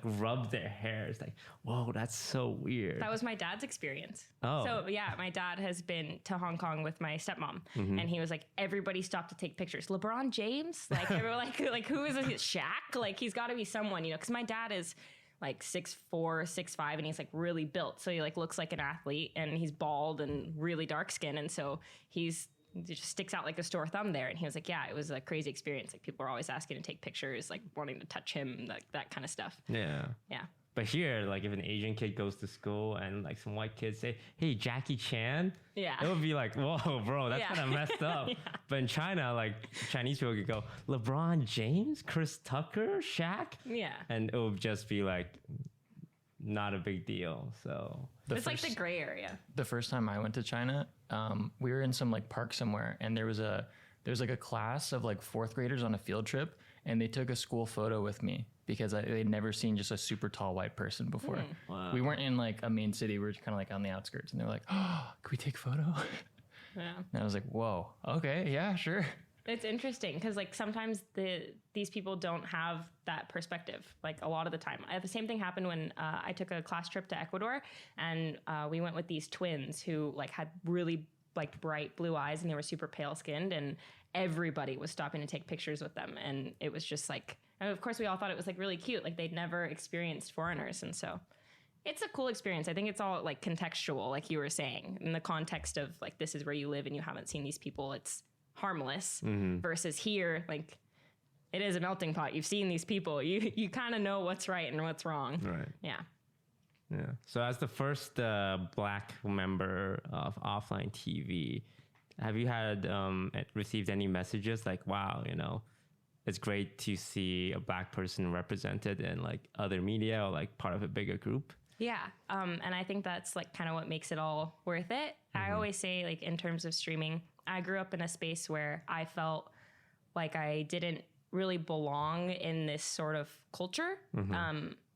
rub their hair. It's like, whoa, that's so weird. That was my dad's experience. Oh. So yeah, my dad has been to Hong Kong with my stepmom, and he was like, everybody stopped to take pictures. LeBron James? Like, they were like, who is it? Shaq? Like, he's got to be someone, because my dad is like 6'4", 6'5", and he's like really built. So he like looks like an athlete, and he's bald and really dark skin. And so he just sticks out like a sore thumb there. And he was like, yeah, it was a crazy experience. Like, people were always asking to take pictures, like wanting to touch him, like that kind of stuff. Yeah. But here, like, if an Asian kid goes to school and like some white kids say, hey, Jackie Chan, it would be like, whoa, bro, that's kind of messed up. But in China, like, Chinese people could go, LeBron James, Chris Tucker, Shaq. Yeah. And it would just be like, not a big deal. So it's like the gray area. The first time I went to China, we were in some like park somewhere, and there was like a class of like fourth graders on a field trip, and they took a school photo with me because they'd never seen just a super tall white person before. Wow. We weren't in like a main city. We were kind of like on the outskirts, and they were like, oh, can we take a photo? Yeah. And I was like, whoa, okay, yeah, sure. It's interesting because like sometimes these people don't have that perspective, like a lot of the time. The same thing happened when I took a class trip to Ecuador, and we went with these twins who like had really like bright blue eyes, and they were super pale skinned, and everybody was stopping to take pictures with them. And it was just like, and of course we all thought it was like really cute. Like, they'd never experienced foreigners. And so it's a cool experience. I think it's all like contextual, like you were saying, in the context of like, this is where you live and you haven't seen these people. It's harmless versus here, like, it is a melting pot. You've seen these people. You kind of know what's right and what's wrong. Right. Yeah. Yeah. So as the first Black member of offline TV, have you had received any messages like, wow, it's great to see a Black person represented in like other media or like part of a bigger group? Yeah. And I think that's like kind of what makes it all worth it. I always say, like, in terms of streaming, I grew up in a space where I felt like I didn't really belong in this sort of culture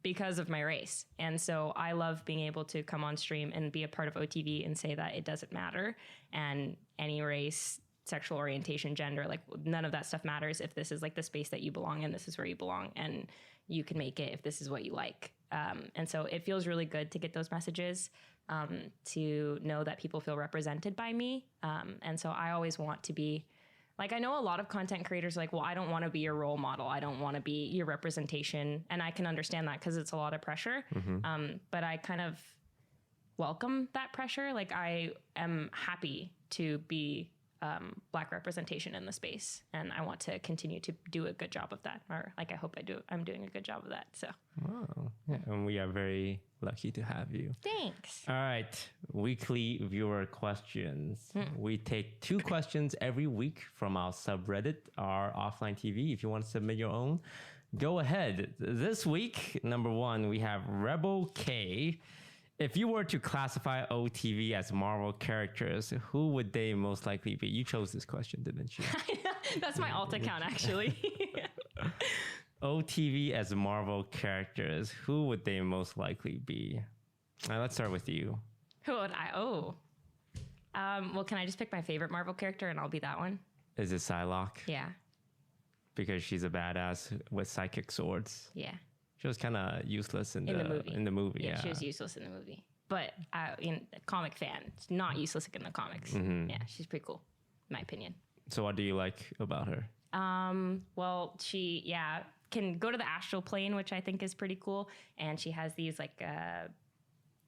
because of my race. And so I love being able to come on stream and be a part of OTV and say that it doesn't matter. And any race, sexual orientation, gender, like none of that stuff matters. If this is like the space that you belong in, this is where you belong, and you can make it if this is what you like. And so it feels really good to get those messages, to know that people feel represented by me. And so I always want to be, like, I know a lot of content creators are like, well, I don't want to be your role model. I don't want to be your representation. And I can understand that because it's a lot of pressure. But I kind of welcome that pressure. Like, I am happy to be Black representation in the space, and I want to continue to do a good job of that, or like I hope I'm doing a good job of that. So wow. Yeah, and we are very lucky to have you. Thanks. All right, weekly viewer questions. We take 2 questions every week from our subreddit, our offline TV. If you want to submit your own, go ahead. This week, number 1, we have Rebel K. If you were to classify OTV as Marvel characters, who would they most likely be? You chose this question, didn't you? That's my alt account, actually. OTV as Marvel characters, who would they most likely be? Let's start with you. Who would I? Well, can I just pick my favorite Marvel character and I'll be that one? Is it Psylocke? Yeah. Because she's a badass with psychic swords. Yeah. She was kind of useless in the movie. Yeah, she was useless in the movie. But in a comic fan, not useless in the comics. Yeah, she's pretty cool, in my opinion. So what do you like about her? Well, she can go to the astral plane, which I think is pretty cool. And she has these like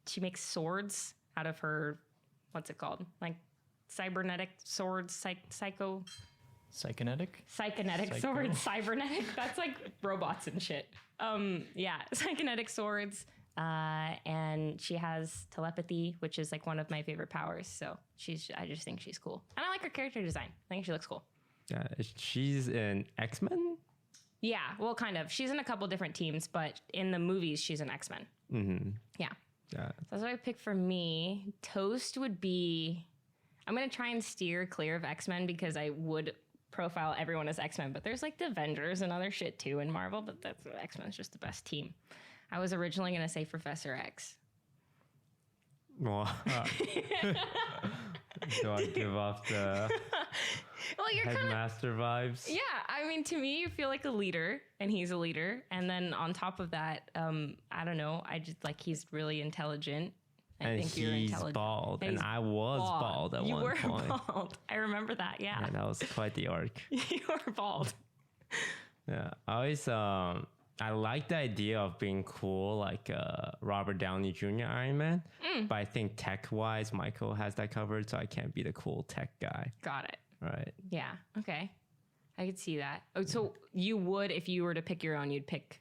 she makes swords out of her, what's it called? Like cybernetic swords, Psychonetic swords, cybernetic. That's like robots and shit. Psychonetic swords. And she has telepathy, which is like one of my favorite powers. So I just think she's cool. And I like her character design. I think she looks cool. Yeah, she's in X-Men? Yeah, well, kind of. She's in a couple different teams, but in the movies, she's an X-Men. Yeah. So that's what I picked for me. Toast would be, I'm going to try and steer clear of X-Men because I would profile everyone as X-Men, but there's like the Avengers and other shit too in Marvel, but X-Men's just the best team. I was originally going to say Professor X. Well, do I give off the headmaster vibes? Yeah, I mean, to me, you feel like a leader, and he's a leader. And then on top of that, I don't know, I just like he's really intelligent. I think you're intelligent. Bald, and I was bald at one point. You were bald. I remember that, yeah. That was quite the arc. You were bald. Yeah, I always, I like the idea of being cool, like Robert Downey Jr. Iron Man. But I think tech-wise, Michael has that covered, so I can't be the cool tech guy. Got it. Right. Yeah, okay. I could see that. Oh, so you would, if you were to pick your own, you'd pick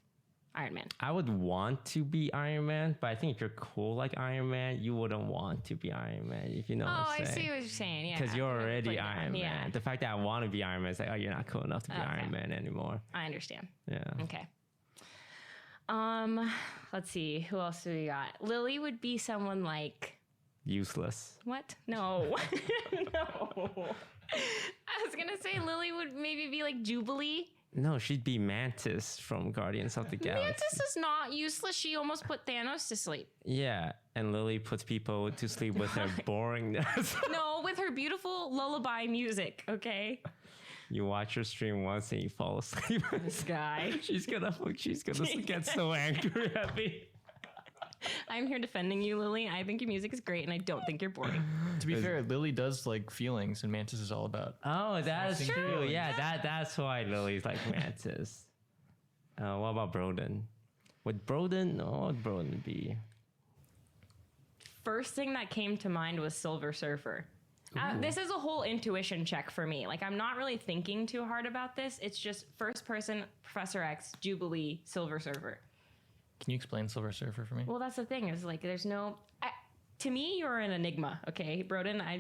Iron Man. I would want to be Iron Man, but I think if you're cool like Iron Man, you wouldn't want to be Iron Man, if you know what I'm saying. I see what you're saying, yeah. Because you're already Iron Man. Yeah. The fact that I want to be Iron Man is like, oh, you're not cool enough to be Iron Man anymore. I understand. Yeah. Okay. Let's see. Who else do we got? Lily would be someone like... Useless. What? No. No. I was going to say Lily would maybe be like Jubilee. No, she'd be Mantis from Guardians of the Galaxy. Mantis is not useless. She almost put Thanos to sleep. Yeah, and Lily puts people to sleep with her boringness. No, with her beautiful lullaby music, okay? You watch her stream once and you fall asleep. This guy. She's gonna get so angry at me. I'm here defending you, Lily. I think your music is great, and I don't think you're boring. To be fair, Lily does like feelings, and Mantis is all about. Oh, that's true. Yeah, that's why Lily's like Mantis. What about Broden? What would Broden be? First thing that came to mind was Silver Surfer. This is a whole intuition check for me. Like, I'm not really thinking too hard about this. It's just first person, Professor X, Jubilee, Silver Surfer. Can you explain Silver Surfer for me? Well, that's the thing is like there's no. To me, you're an enigma, okay, Broden. I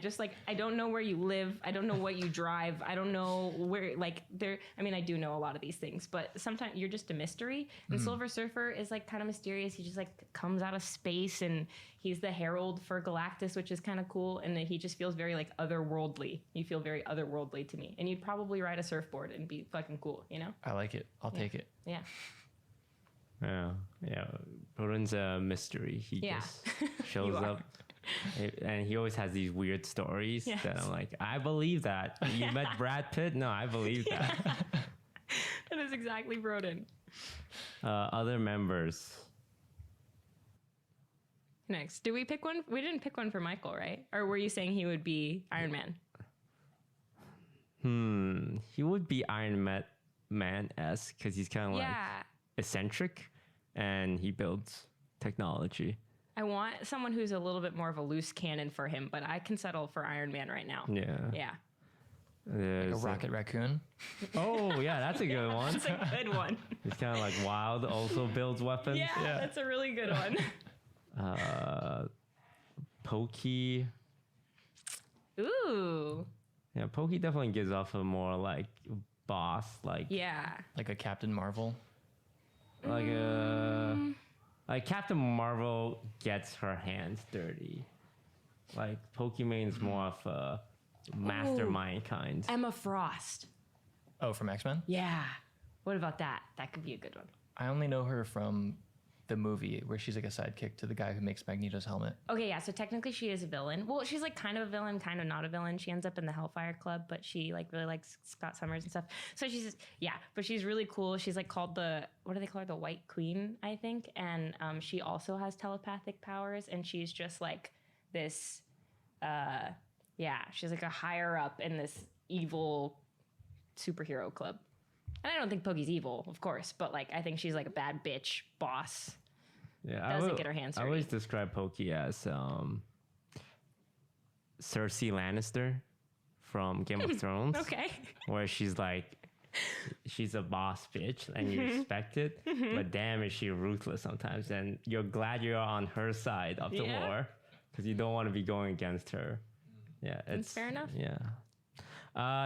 don't know where you live. I don't know what you drive. I don't know where, like, there. I mean, I do know a lot of these things, but sometimes you're just a mystery. And Silver Surfer is like kind of mysterious. He just like comes out of space, and he's the herald for Galactus, which is kind of cool. And then he just feels very like otherworldly. You feel very otherworldly to me, and you'd probably ride a surfboard and be fucking cool, you know? I like it. I'll take it. Yeah. Yeah. Broden's a mystery. He just shows up. And he always has these weird stories that I'm like, I believe that. You met Brad Pitt? No, I believe that. That is exactly Broden. Other members. Next. Did we pick one? We didn't pick one for Michael, right? Or were you saying he would be Iron Man? He would be Iron Man-esque because he's kind of like eccentric and he builds technology. I want someone who's a little bit more of a loose cannon for him, but I can settle for Iron Man right now. Yeah. Like a rocket raccoon. Oh, yeah, that's a good one. That's a good one. He's kind of like wild, also builds weapons. Yeah, that's a really good one. Pokey. Ooh. Yeah, Pokey definitely gives off a more like boss, like Like a Captain Marvel. Like Captain Marvel gets her hands dirty. Like Pokemon's more of a mastermind kind. Emma Frost. Oh, from X-Men? Yeah. What about that? That could be a good one. I only know her from the movie where she's like a sidekick to the guy who makes Magneto's helmet. Okay, yeah, so technically she is a villain. Well, she's like kind of a villain, kind of not a villain. She ends up in the Hellfire Club, but she like really likes Scott Summers and stuff. So she's, but she's really cool. She's like called what do they call her? The White Queen, I think. And she also has telepathic powers, and she's just like this, she's like a higher up in this evil superhero club. And I don't think Pokey's evil, of course, but like I think she's like a bad bitch boss. Yeah, Doesn't get her hands dirty. I always describe Pokey as Cersei Lannister from Game of Thrones. Okay. Where she's like, she's a boss bitch and you respect it, but damn is she ruthless sometimes. And you're glad you're on her side of the war because you don't want to be going against her. Yeah, it's fair enough. Yeah.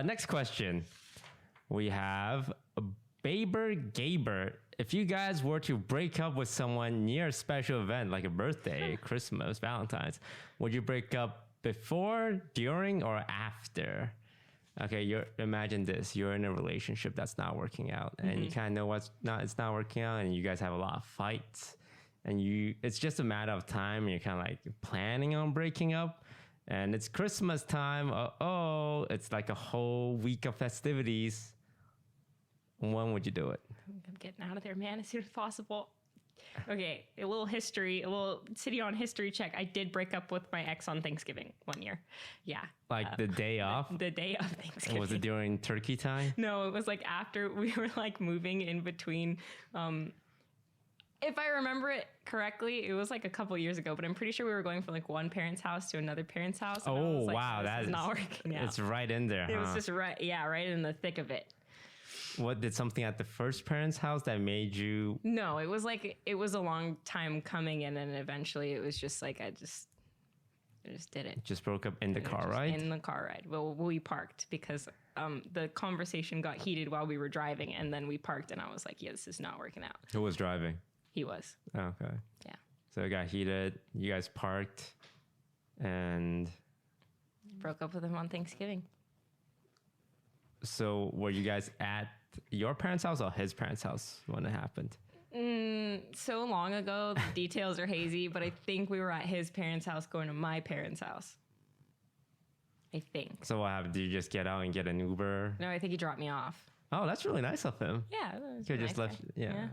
Next question. We have Baber Gaber. If you guys were to break up with someone near a special event like a birthday, Christmas, Valentine's, would you break up before, during, or after? Okay, imagine this. You're in a relationship that's not working out, and you kind of know it's not working out, and you guys have a lot of fights, and it's just a matter of time, and you're kind of like planning on breaking up, and it's Christmas time. It's like a whole week of festivities. When would you do it? I'm getting out of there, man, as soon as possible. Okay, a little city on history check. I did break up with my ex on Thanksgiving one year. Yeah. Like the day off? The day of Thanksgiving. Was it during turkey time? No, it was like after we were like moving in between. If I remember it correctly, it was like a couple years ago, but I'm pretty sure we were going from like one parent's house to another parent's house. Oh, like, wow. That is not working out. It's right in there, It was just right in the thick of it. What, did something at the first parent's house that made you? No, it was a long time coming, and then eventually it was just like I just did it. Just broke up in the car ride? In the car ride. Well, we parked because the conversation got heated while we were driving, and then we parked, and I was like, yeah, this is not working out. Who was driving? He was. Oh, okay. Yeah. So it got heated. You guys parked, and broke up with him on Thanksgiving. So were you guys at your parents' house or his parents' house when it happened? So long ago, the details are hazy, but I think we were at his parents' house going to my parents' house. I think. So what happened? Did you just get out and get an Uber? No, I think he dropped me off. Oh, that's really nice of him. Yeah. Could just left. Yeah.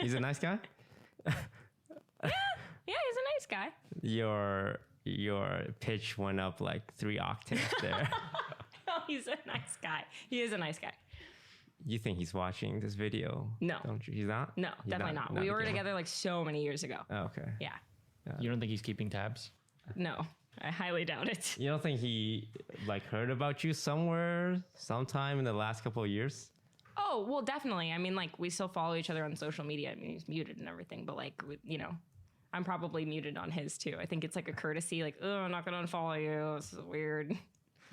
He's a nice guy. Yeah, he's a nice guy. Your pitch went up like 3 octaves there. No, he's a nice guy. He is a nice guy. You think he's watching this video? No. Don't you? He's not? No, he's definitely not. We were together like so many years ago. Oh, okay. Yeah. You don't think he's keeping tabs? No, I highly doubt it. You don't think he like heard about you somewhere, sometime in the last couple of years? Oh, well, definitely. I mean, like, we still follow each other on social media. I mean, he's muted and everything, but like, you know, I'm probably muted on his too. I think it's like a courtesy, like, oh, I'm not going to unfollow you. This is weird.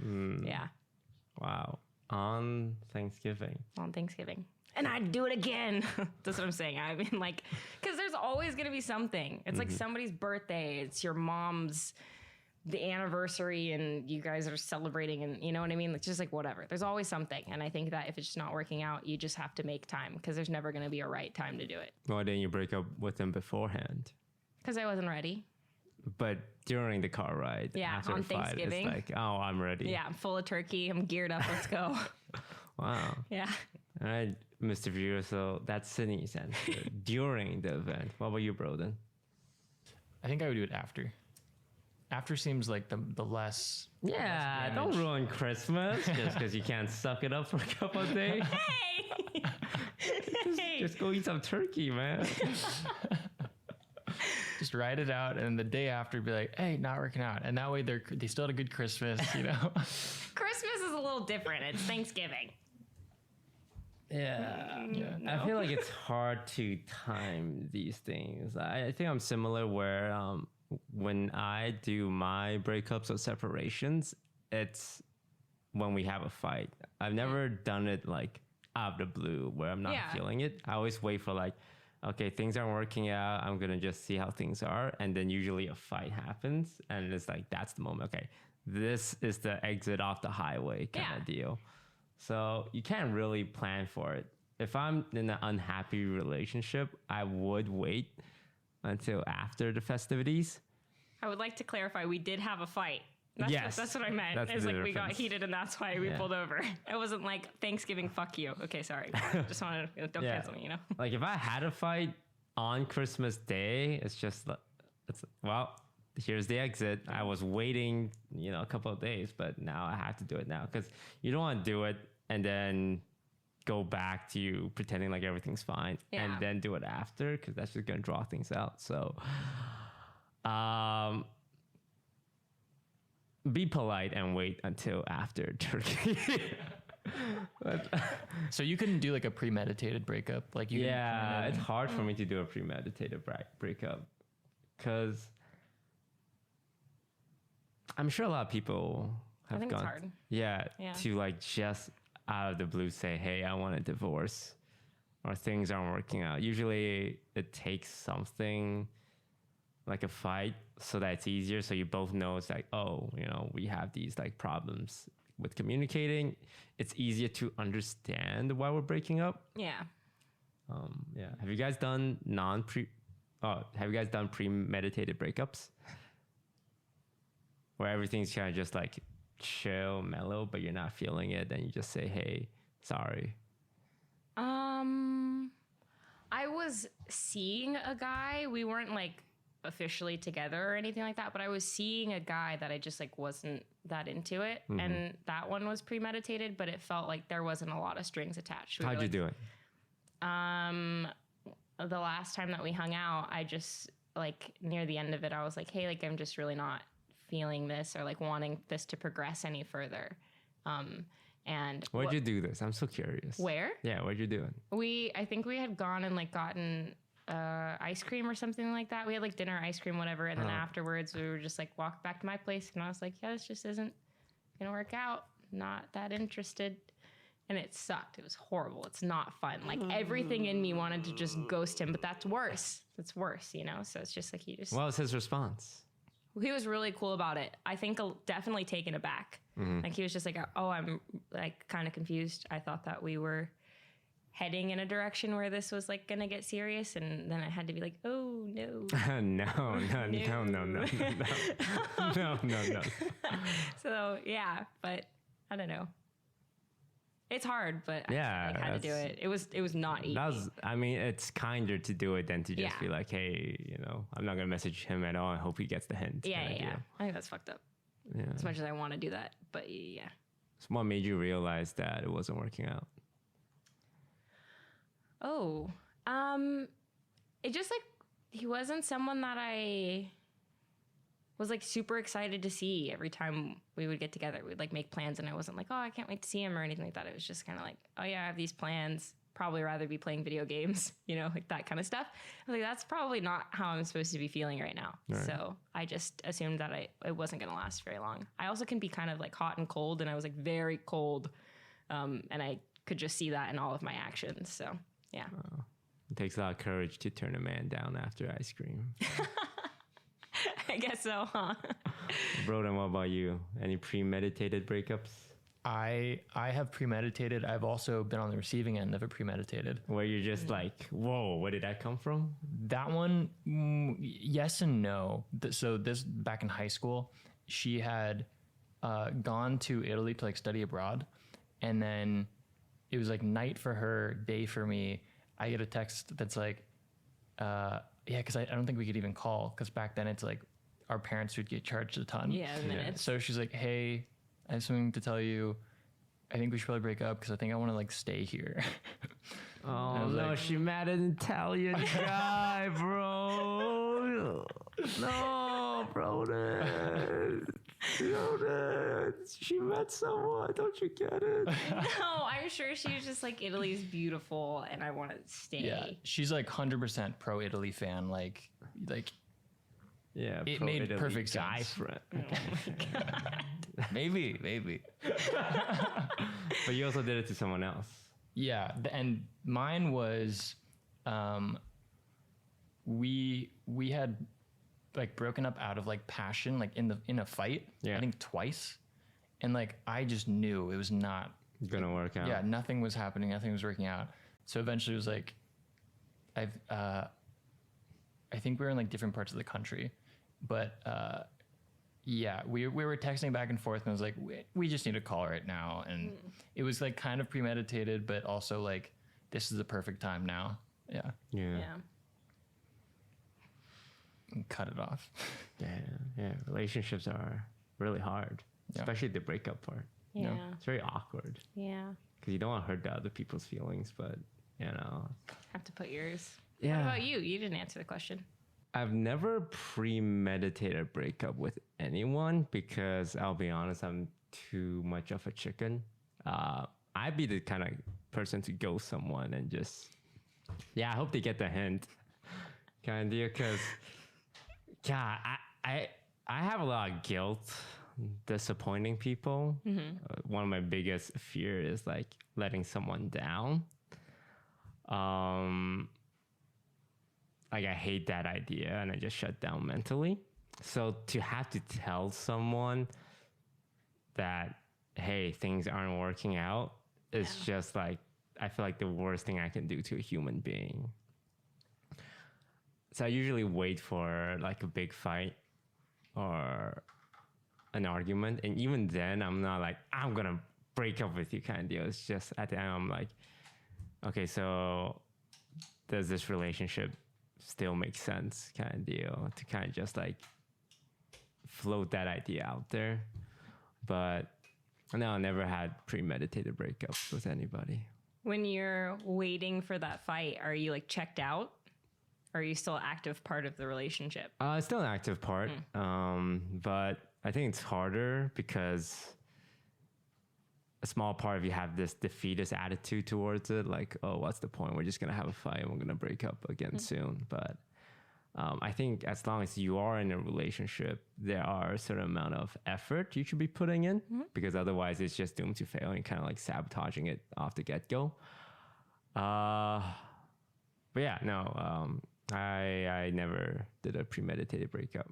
Yeah. Wow. On Thanksgiving. On Thanksgiving. And I'd do it again. That's what I'm saying. I mean, like, because there's always going to be something. It's like somebody's birthday. It's your mom's, the anniversary, and you guys are celebrating, and you know what I mean? It's just like whatever. There's always something. And I think that if it's just not working out, you just have to make time because there's never going to be a right time to do it. Why didn't you break up with him beforehand? Because I wasn't ready. But during the car ride, Yeah, after on the fight, Thanksgiving. it's like, oh, I'm ready. Yeah, I'm full of turkey. I'm geared up. Let's go. Wow. Yeah. All right, Mr. Viewer. So that's Sydney's answer during the event. What about you, Broden? I think I would do it after. After seems like the less. Yeah, less don't damage. ruin Christmas just because you can't suck it up for a couple of days. Hey! Just go eat some turkey, man. Just ride it out, and the day after be like, hey, not working out, and that way they still had a good Christmas, you know. Christmas is a little different. It's Thanksgiving. Yeah. No. I feel like it's hard to time these things. I think I'm similar where when I do my breakups or separations, it's when we have a fight. I've never done it like out of the blue where I'm not feeling it. I always wait for like, okay, things aren't working out. I'm going to just see how things are. And then usually a fight happens. And it's like, that's the moment. Okay, this is the exit off the highway kind of deal. So you can't really plan for it. If I'm in an unhappy relationship, I would wait until after the festivities. I would like to clarify, we did have a fight. Yes. That's what I meant. That's It's the like we got difference. heated and that's why we pulled over. It wasn't like Thanksgiving, fuck you. Okay, sorry. Just wanted to, don't cancel me, you know? Like if I had a fight on Christmas Day, it's just, well, here's the exit. I was waiting, a couple of days, but now I have to do it now because you don't want to do it and then go back to you pretending like everything's fine and then do it after because that's just going to draw things out. So, be polite and wait until after Turkey. So you couldn't do like a premeditated breakup, like you. Yeah, it's hard for me to do a premeditated breakup because I'm sure a lot of people have think gone. it's hard. Yeah, Yeah. to like just out of the blue say, "Hey, I want a divorce," or things aren't working out. Usually, it takes something like a fight so that it's easier. So you both know it's like, oh, we have these like problems with communicating. It's easier to understand why we're breaking up. Yeah. Yeah. Have you guys done premeditated breakups? Where everything's kind of just like chill, mellow, but you're not feeling it, then you just say, "Hey, sorry." I was seeing a guy. We weren't like officially together or anything like that, but I was seeing a guy that I just like wasn't that into it. And that one was premeditated, but it felt like there wasn't a lot of strings attached. How'd you do it? The last time that we hung out, I just like near the end of it, I was like, hey, like I'm just really not feeling this or like wanting this to progress any further. And Where'd you do this? I'm so curious. where? Yeah, what'd you do? I think we had gone and like gotten ice cream or something like that. We had like dinner, ice cream, whatever. And then afterwards we were just like walked back to my place and I was like, yeah, this just isn't gonna work out. Not that interested. And it sucked. It was horrible. It's not fun. Like everything in me wanted to just ghost him, but that's worse. That's worse, So it's just like What was his response? he was really cool about it. I think definitely taken aback. Like he was just like, oh, I'm like kind of confused. I thought that we were heading in a direction where this was like gonna get serious, and then I had to be like, oh no. No. So yeah, but I don't know. It's hard, but Yeah, I had to do it. It was not easy. It's kinder to do it than to just be like, hey, I'm not gonna message him at all. I hope he gets the hint. Yeah. kind of deal. I think that's fucked up. Yeah. As much as I want to do that, but yeah. So what made you realize that it wasn't working out? Oh, it just like he wasn't someone that I was like super excited to see every time we would get together. We'd like make plans, and I wasn't like, oh, I can't wait to see him or anything like that. It was just kind of like, oh yeah, I have these plans. Probably rather be playing video games, you know, like that kind of stuff. I was like, that's probably not how I'm supposed to be feeling right now. Right. So I just assumed that it wasn't going to last very long. I also can be kind of like hot and cold, and I was like very cold, and I could just see that in all of my actions. So yeah. It takes a lot of courage to turn a man down after ice cream. I guess so, huh? Broden, what about you? Any premeditated breakups? I have premeditated. I've also been on the receiving end of a premeditated. Where you're just like, whoa, where did that come from? That one, yes and no. So this, back in high school, she had gone to Italy to like study abroad. And then it was like night for her, day for me. I get a text that's like, yeah, because I don't think we could even call, because back then it's like our parents would get charged a ton. Yeah, minutes. So she's like, hey, I have something to tell you. I think we should probably break up because I think I want to like stay here. Oh no, like, she met an Italian guy, bro. No, Broden. She met someone. Don't you get it? No, I'm sure she was just like, Italy's beautiful and I want to stay. Yeah, she's like 100% pro Italy fan. Like. Yeah, it made Italy perfect sense. Friend. Oh my God. maybe. But you also did it to someone else. Yeah, and mine was, we had like broken up out of like passion, like in a fight. Yeah. I think twice, and like I just knew it was not gonna work out. Yeah, nothing was happening. Nothing was working out. So eventually, it was like, I think we were in like different parts of the country. But yeah, we were texting back and forth, and I was like, we just need to call right now. And it was like kind of premeditated, but also like, this is the perfect time now. Yeah. And cut it off. Yeah. Relationships are really hard, especially the breakup part. Yeah. You know? It's very awkward. Yeah. Because you don't want to hurt the other people's feelings, but you know. Have to put yours. Yeah. What about you? You didn't answer the question. I've never premeditated a breakup with anyone because I'll be honest, I'm too much of a chicken. I'd be the kind of person to ghost someone and just, I hope they get the hint, kind of, because, I have a lot of guilt disappointing people. Mm-hmm. One of my biggest fear is like letting someone down. Like I hate that idea and I just shut down mentally. So to have to tell someone that, hey, things aren't working out, is just like, I feel like the worst thing I can do to a human being. So I usually wait for like a big fight or an argument. And even then I'm not like, I'm going to break up with you kind of deal. It's just at the end I'm like, okay, so does this relationship still make sense kind of deal, to kind of just like float that idea out there. But no, I never had premeditated breakups with anybody. When you're waiting for that fight, are you like checked out? Or are you still an active part of the relationship? It's still an active part. But I think it's harder because a small part of you have this defeatist attitude towards it. Like, oh, what's the point? We're just going to have a fight and we're going to break up again soon. But I think as long as you are in a relationship, there are a certain amount of effort you should be putting in, because otherwise it's just doomed to fail and kind of like sabotaging it off the get-go. But yeah, no, I never did a premeditated breakup.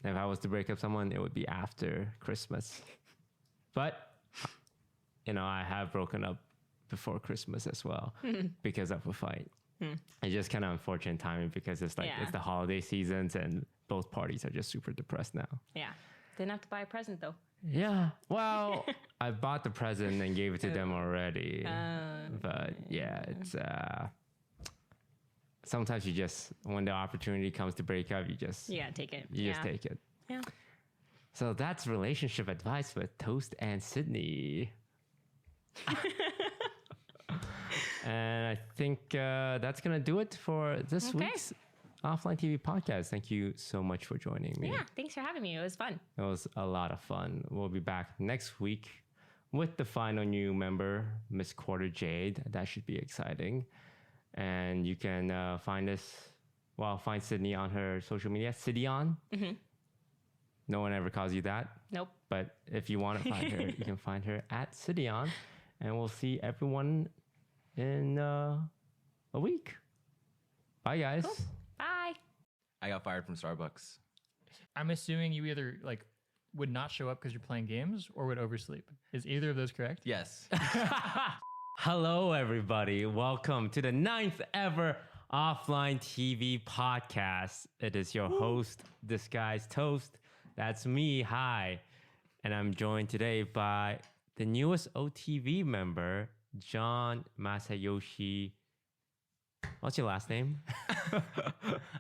If I was to break up someone, it would be after Christmas. But you know, I have broken up before Christmas as well because of a fight. It's just kind of unfortunate timing because it's like, it's the holiday seasons and both parties are just super depressed now. Yeah. Didn't have to buy a present though. Yeah. Well, I bought the present and gave it to them already. But yeah, it's, sometimes you just, when the opportunity comes to break up, you just, take it. You just take it. Yeah. So that's relationship advice with Toast and Sydney. And I think that's gonna do it for this week's Offline TV Podcast. Thank you so much for joining me. Yeah, thanks for having me. It was fun. It was a lot of fun. We'll be back next week with the final new member, Miss Quarter Jade. That should be exciting. And you can find Sydney on her social media, Sidion. Mm-hmm. No one ever calls you that. Nope. But if you want to find her, you can find her at Sidion. And we'll see everyone in a week. Bye, guys. Cool. Bye. I got fired from Starbucks. I'm assuming you either like would not show up because you're playing games or would oversleep. Is either of those correct? Yes. Hello, everybody. Welcome to the 9th ever Offline TV Podcast. It is your host, Disguised Toast. That's me. Hi. And I'm joined today by the newest OTV member, John Masayoshi. What's your last name? I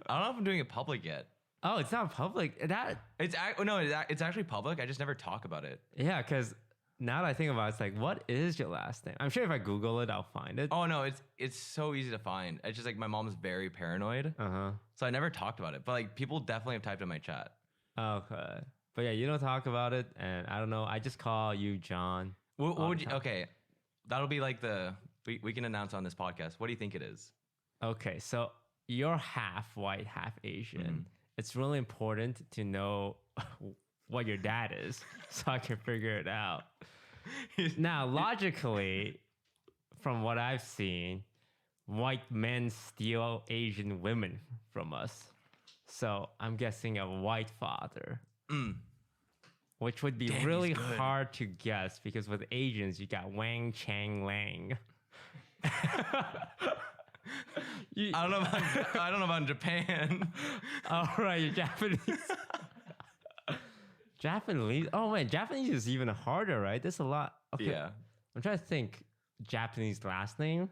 don't know if I'm doing it public yet. Oh, it's not public. It's actually public. I just never talk about it. Yeah, because now that I think about it, it's like, what is your last name? I'm sure if I Google it, I'll find it. Oh no, it's so easy to find. It's just like my mom's very paranoid, so I never talked about it. But like people definitely have typed in my chat. Okay. But yeah, you don't talk about it, and I don't know. I just call you John. What would you? Okay, that'll be like we can announce on this podcast. What do you think it is? Okay, so you're half white, half Asian. Mm-hmm. It's really important to know what your dad is, so I can figure it out. Now, logically, from what I've seen, white men steal Asian women from us. So I'm guessing a white father. Which would be really hard to guess because with Asians, you got Wang Chang Lang. I don't know about Japan. All right, you're Japanese. Japanese? Oh, man, Japanese is even harder, right? There's a lot. Okay. Yeah. I'm trying to think Japanese last name.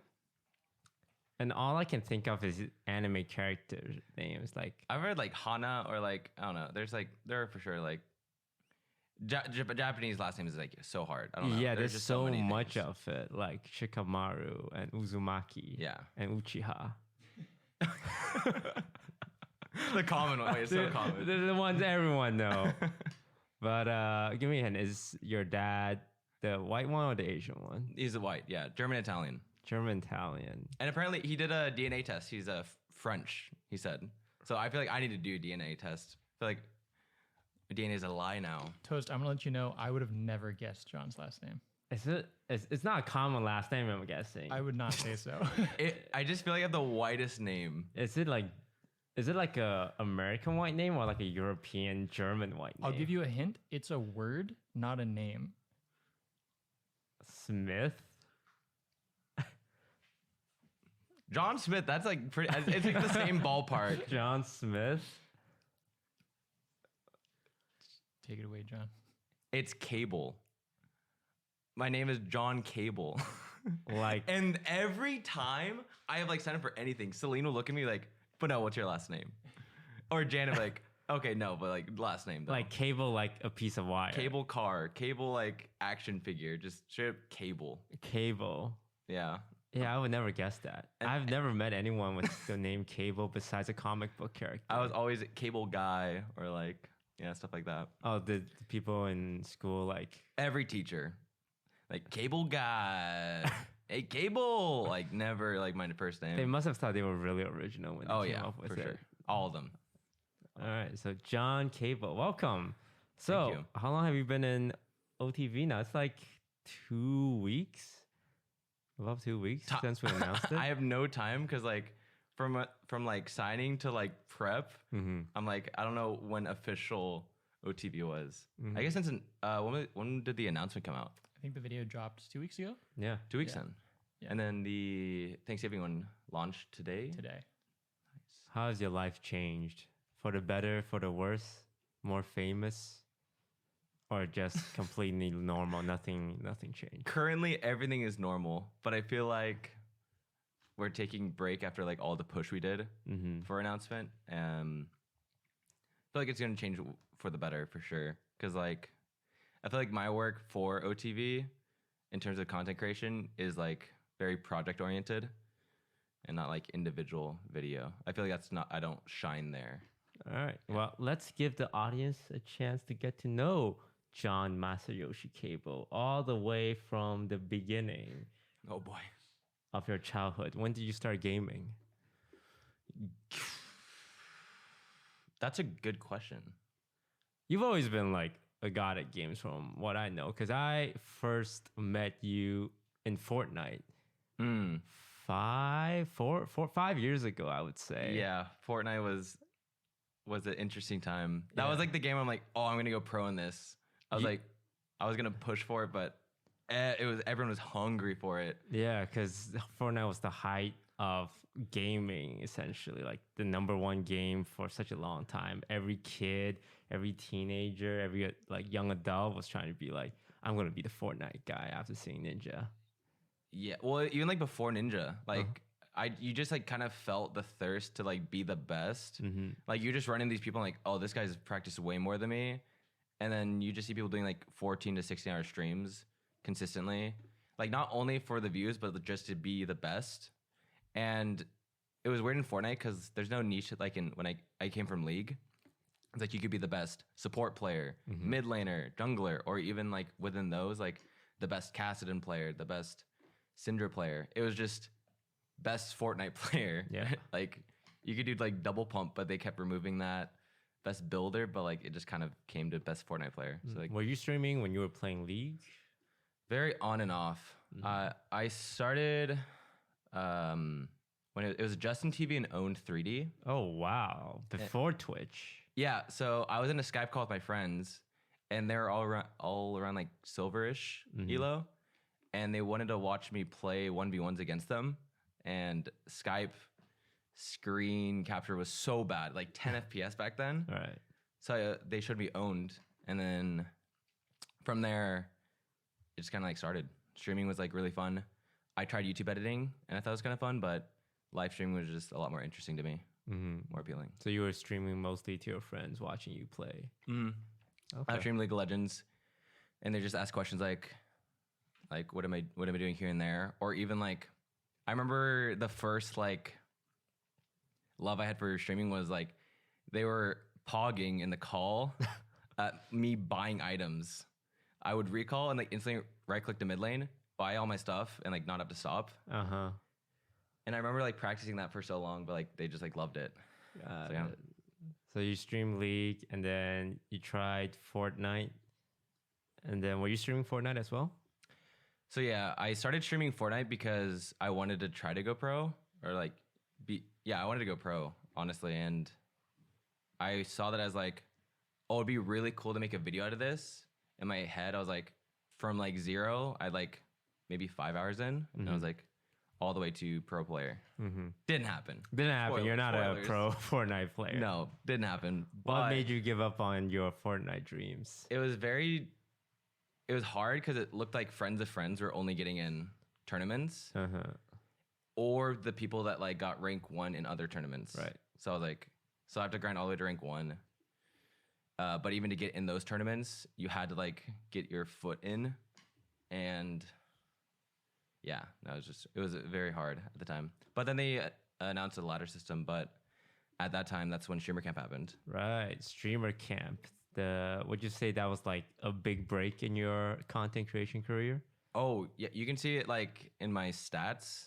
And all I can think of is anime character names. Like I've heard like Hana or like, I don't know. There are for sure like Japanese last names is like so hard. I don't know. Yeah, there's just so many much things. of it. Like Shikamaru and Uzumaki. Yeah. And Uchiha. The common one. Wait, it's so common. They're the ones everyone know. But give me a hint. Is your dad the white one or the Asian one? He's a white, yeah. German Italian. German Italian. And apparently he did a DNA test. He's a French, he said. So I feel like I need to do a DNA test. I feel like DNA is a lie now. Toast, I'm gonna let you know I would have never guessed John's last name. It's not a common last name, I'm guessing. I would not say so. I just feel like I have the whitest name. Is it like a American white name or like a European German white name? I'll give you a hint. It's a word, not a name. Smith? John Smith, that's like pretty, it's like the same ballpark. John Smith? Take it away, John. It's Cable. My name is John Cable. Like, And every time I have like signed up for anything, Celine will look at me like, but no, what's your last name? Or Janet like, okay, no, but like last name though. like cable, like a piece of wire. Cable car, Cable like action figure, just straight up Cable. Cable. Yeah. Yeah, I would never guess that. I've never met anyone with the name Cable besides a comic book character. I was always a Cable guy or like, yeah, stuff like that. Oh, the people in school, like... Every teacher. Like, Cable guy. Hey, Cable. Like, never like my first name. They must have thought they were really original when they came up with for it. sure. All of them. All right, so John Cable, welcome. Thank So, you. how long have you been in OTV now? It's like 2 weeks? About 2 weeks since we announced it? I have no time because like from like signing to like prep, I'm like, I don't know when official OTV was. I guess since when did the announcement come out? I think the video dropped 2 weeks ago. Yeah. 2 weeks then. Yeah. And then the Thanksgiving one launched today. How has your life changed? For the better, for the worse? More famous? Or just completely normal? Nothing changed? Currently, everything is normal, but I feel like we're taking break after like all the push we did for announcement. I feel like it's gonna change for the better for sure. Cause like, I feel like my work for OTV in terms of content creation is like very project oriented. and not like individual video. I feel like I don't shine there. All right. Well, let's give the audience a chance to get to know John Masayoshi Cable all the way from the beginning Oh boy. of your childhood. When did you start gaming? That's a good question. You've always been like a god at games from what I know, because I first met you in Fortnite 5 years ago, I would say. Yeah, Fortnite was an interesting time. That was like the game I'm like, oh, I'm gonna go pro in this. I was gonna push for it, but everyone was hungry for it. Yeah, because Fortnite was the height of gaming, essentially, like the number one game for such a long time. Every kid, every teenager, every like young adult was trying to be like, I'm gonna be the Fortnite guy after seeing Ninja. Yeah, well, even like before Ninja, like you just like kind of felt the thirst to like be the best. Like you just run into these people and like, oh, this guy's practiced way more than me, and then you just see people doing like 14 to 16-hour streams consistently, like not only for the views but just to be the best. And it was weird in Fortnite because there's no niche like when I came from League. It's like you could be the best support player, mid laner, jungler, or even like within those, like the best Kassadin player, the best Syndra player. It was just best Fortnite player. Yeah. Like you could do like double pump, but they kept removing that. Best builder, but like it just kind of came to best Fortnite player. So like, were you streaming when you were playing League? very on and off. I started when it was Justin TV and owned 3D. Oh wow! Before Twitch. Yeah, so I was in a Skype call with my friends, and they were all around like silverish elo, and they wanted to watch me play 1v1s against them. And Skype screen capture was so bad, like 10 FPS back then. All right. So they showed me owned, and then from there, it just kind of like started. Streaming was like really fun. I tried YouTube editing, and I thought it was kind of fun, but live streaming was just a lot more interesting to me, more appealing. So you were streaming mostly to your friends watching you play. I stream League of Legends, and they just ask questions like what am I doing here and there, or even like I remember the first like love I had for streaming was like they were pogging in the call at me buying items. I would recall and like instantly right click to mid lane, buy all my stuff, and like not have to stop. And I remember like practicing that for so long, but like they just like loved it. So, yeah. So you streamed League, and then you tried Fortnite, and then were you streaming Fortnite as well? So yeah, I started streaming Fortnite because I wanted to try to go pro, or like I wanted to go pro, honestly. And I saw that as like, oh, it'd be really cool to make a video out of this. In my head, I was like, from like 0, I'd like maybe 5 hours in, and I was like, all the way to pro player. Didn't happen. You're not a pro Fortnite player. No, didn't happen. What made you give up on your Fortnite dreams? It was hard because it looked like friends of friends were only getting in tournaments, or the people that like got rank 1 in other tournaments. Right. So I was like, so I have to grind all the way to rank 1. But even to get in those tournaments, you had to like get your foot in, and yeah, it was very hard at the time. But then they announced a ladder system, but at that time, that's when Streamer Camp happened. Right, Streamer Camp. Would you say that was like a big break in your content creation career? Oh, yeah, you can see it like in my stats.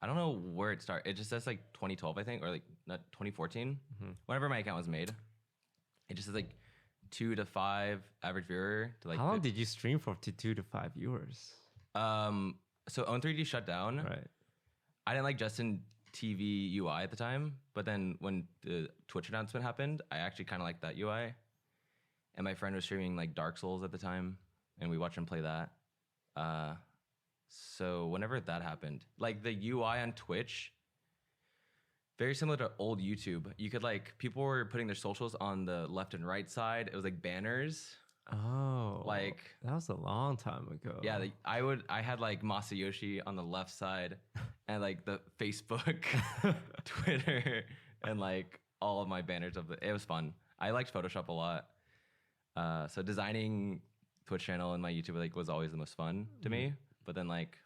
I don't know where it started. It just says like 2012, I think, or like not 2014. Whenever my account was made, it just says like 2 to 5 average viewer to like. How long did you stream for to 2 to 5 viewers? So Own3D shut down. Right. I didn't like Justin TV UI at the time, but then when the Twitch announcement happened, I actually kind of liked that UI. And my friend was streaming like Dark Souls at the time, and we watched him play that. So whenever that happened, like the UI on Twitch, very similar to old YouTube. You could like, people were putting their socials on the left and right side. It was like banners. Oh, like that was a long time ago. Yeah, I had like Masayoshi on the left side, and like the Facebook, Twitter, and like all of my banners it was fun. I liked Photoshop a lot. So designing Twitch channel and my YouTube like was always the most fun to me. But then like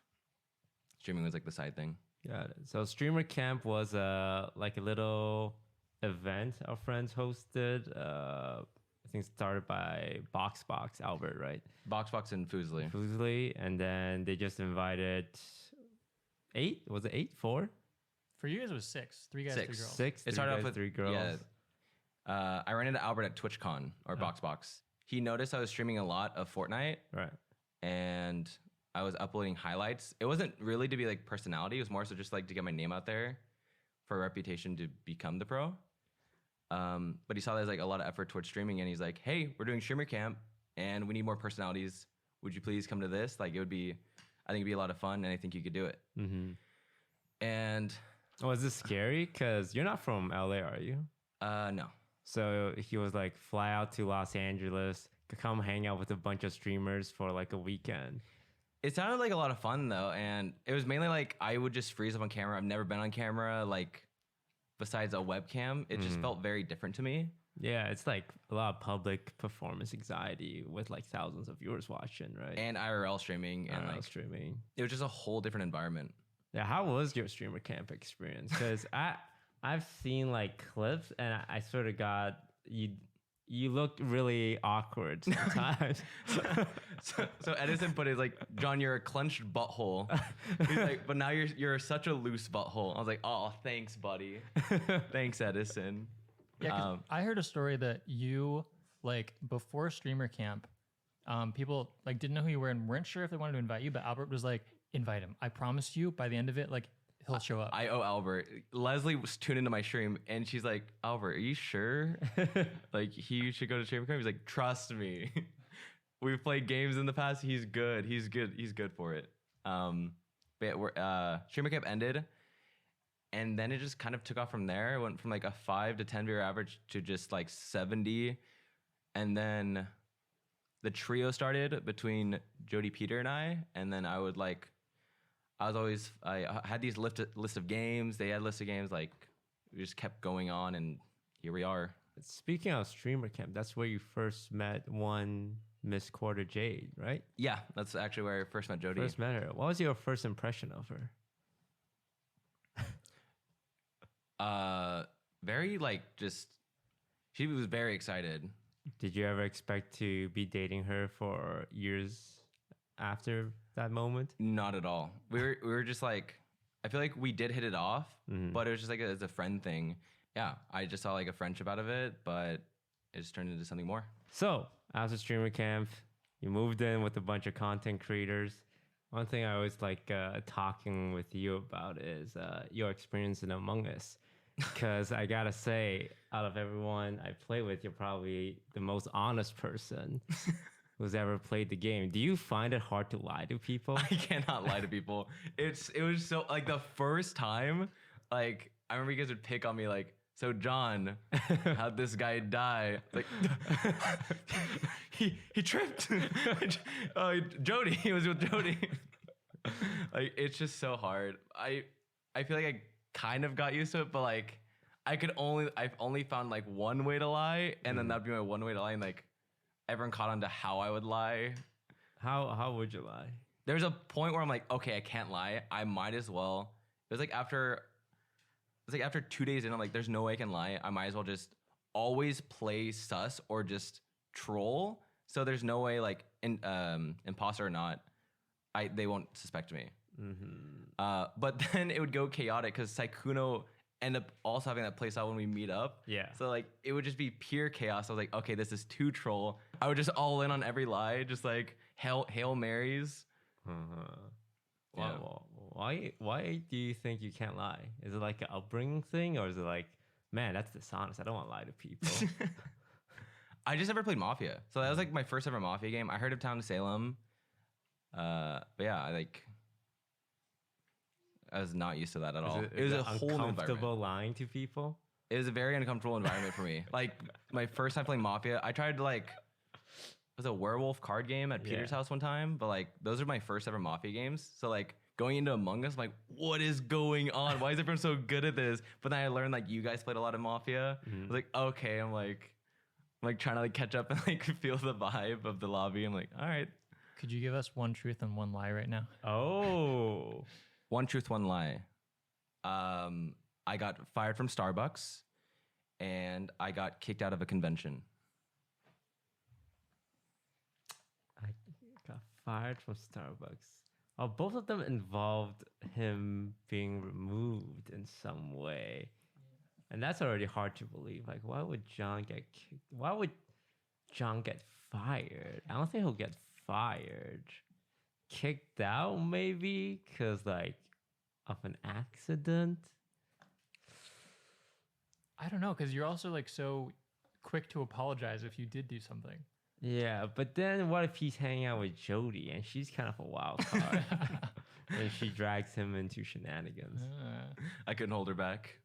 streaming was like the side thing. Got it. So streamer camp was like a little event our friends hosted. I think started by Box Albert, right? Box and Foosley. Foosley, and then they just invited 8. Was it 8? 4? For you guys, it was 6. 3 guys, 3 girls. 6. It started off with 3 girls. Yeah. I ran into Albert at TwitchCon or Box. He noticed I was streaming a lot of Fortnite. Right. And I was uploading highlights. It wasn't really to be like personality. It was more so just like to get my name out there for a reputation to become the pro. But he saw there's like a lot of effort towards streaming, and he's like, "Hey, we're doing streamer camp, and we need more personalities. Would you please come to this? Like, I think it'd be a lot of fun, and I think you could do it." Mm-hmm. And was this scary? Because you're not from LA, are you? No. So he was like, fly out to Los Angeles, come hang out with a bunch of streamers for like a weekend. It sounded like a lot of fun though, and it was mainly like I would just freeze up on camera. I've never been on camera, like besides a webcam. It just felt very different to me. Yeah, it's like a lot of public performance anxiety with like thousands of viewers watching, right? And IRL streaming and like streaming. It was just a whole different environment. Yeah, how was your streamer camp experience? Because I've seen like clips, and I sort of got you looked really awkward sometimes. so Edison put it like, John, you're a clenched butthole. He's like, but now you're such a loose butthole. I was like, oh, thanks, buddy. Thanks, Edison. Yeah, 'cause I heard a story that you, like, before streamer camp, people like didn't know who you were and weren't sure if they wanted to invite you, but Albert was like, invite him. I promise you, by the end of it, like, he'll show up. I owe Albert. Leslie was tuned into my stream, and she's like, Albert, are you sure? Like, he should go to streamer camp? He's like, trust me. We've played games in the past. He's good. He's good for it. But streamer camp ended, and then it just kind of took off from there. It went from like a 5 to 10 viewer average to just like 70. And then the trio started between Jody, Peter, and I. And then I had these list of games. They had lists of games. Like, we just kept going on, and here we are. Speaking of streamer camp, that's where you first met one Miss Quarter Jade, right? Yeah, that's actually where I first met Jody. First met her. What was your first impression of her? Very like she was very excited. Did you ever expect to be dating her for years after that moment? Not at all. We were just like, I feel like we did hit it off, but it was just like it's a friend thing. Yeah, I just saw like a friendship out of it, but it just turned into something more. So after streamer camp, you moved in with a bunch of content creators. One thing I always like talking with you about is your experience in Among Us. Because I gotta say, out of everyone I play with, you're probably the most honest person who's ever played the game. Do you find it hard to lie to people? I cannot lie to people. It was so like the first time, like I remember you guys would pick on me like, so John, how'd this guy die? Like he tripped. Jody, he was with Jody. Like, it's just so hard. I feel like I kind of got used to it, but like I've only found like one way to lie, and then that'd be my one way to lie, and like everyone caught on to how I would lie. How would you lie? There's a point where I'm like, okay, I can't lie. I might as well. It was like after 2 days in, I'm like, there's no way I can lie. I might as well just always play sus or just troll. So there's no way, like, imposter or not, they won't suspect me. But then it would go chaotic because Saikuno end up also having that play style when we meet up. Yeah. So like it would just be pure chaos. I was like, okay, this is too troll. I would just all in on every lie, just like Hail Marys. Yeah. Why do you think you can't lie? Is it like an upbringing thing, or is it like, man, that's dishonest, I don't want to lie to people? I just never played Mafia. So that was like my first ever Mafia game. I heard of Town to Salem. But yeah, I was not used to that at all. It was a whole new uncomfortable lying to people. It was a very uncomfortable environment for me. Like my first time playing Mafia, I tried to like, it was a werewolf card game at Peter's house one time, but like those are my first ever Mafia games. So like going into Among Us, I'm like, what is going on? Why is everyone so good at this? But then I learned like you guys played a lot of Mafia. I was like, okay, I'm like trying to like catch up and like feel the vibe of the lobby. I'm like, all right. Could you give us one truth and one lie right now? Oh. One truth, one lie. I got fired from Starbucks, and I got kicked out of a convention. I got fired from Starbucks. Oh, both of them involved him being removed in some way. And that's already hard to believe. Like, why would John get kicked? Why would John get fired? I don't think he'll get fired. Kicked out, maybe? Because, like, of an accident? I don't know, because you're also like so quick to apologize if you did do something. Yeah, but then what if he's hanging out with Jody and she's kind of a wild card and she drags him into shenanigans? I couldn't hold her back.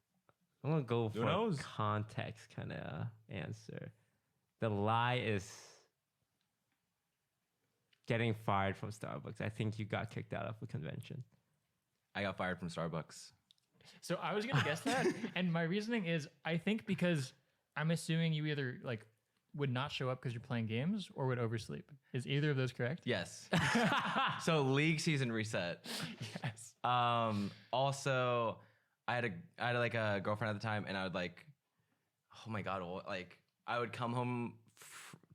I'm going to go Who for a knows? context kind of answer. The lie is getting fired from Starbucks. I think you got kicked out of a convention. I got fired from Starbucks. So I was gonna guess that, and my reasoning is I think because I'm assuming you either like would not show up because you're playing games or would oversleep. Is either of those correct? Yes. So league season reset. Yes. Also, I had like a girlfriend at the time, and I would like, oh my god, like I would come home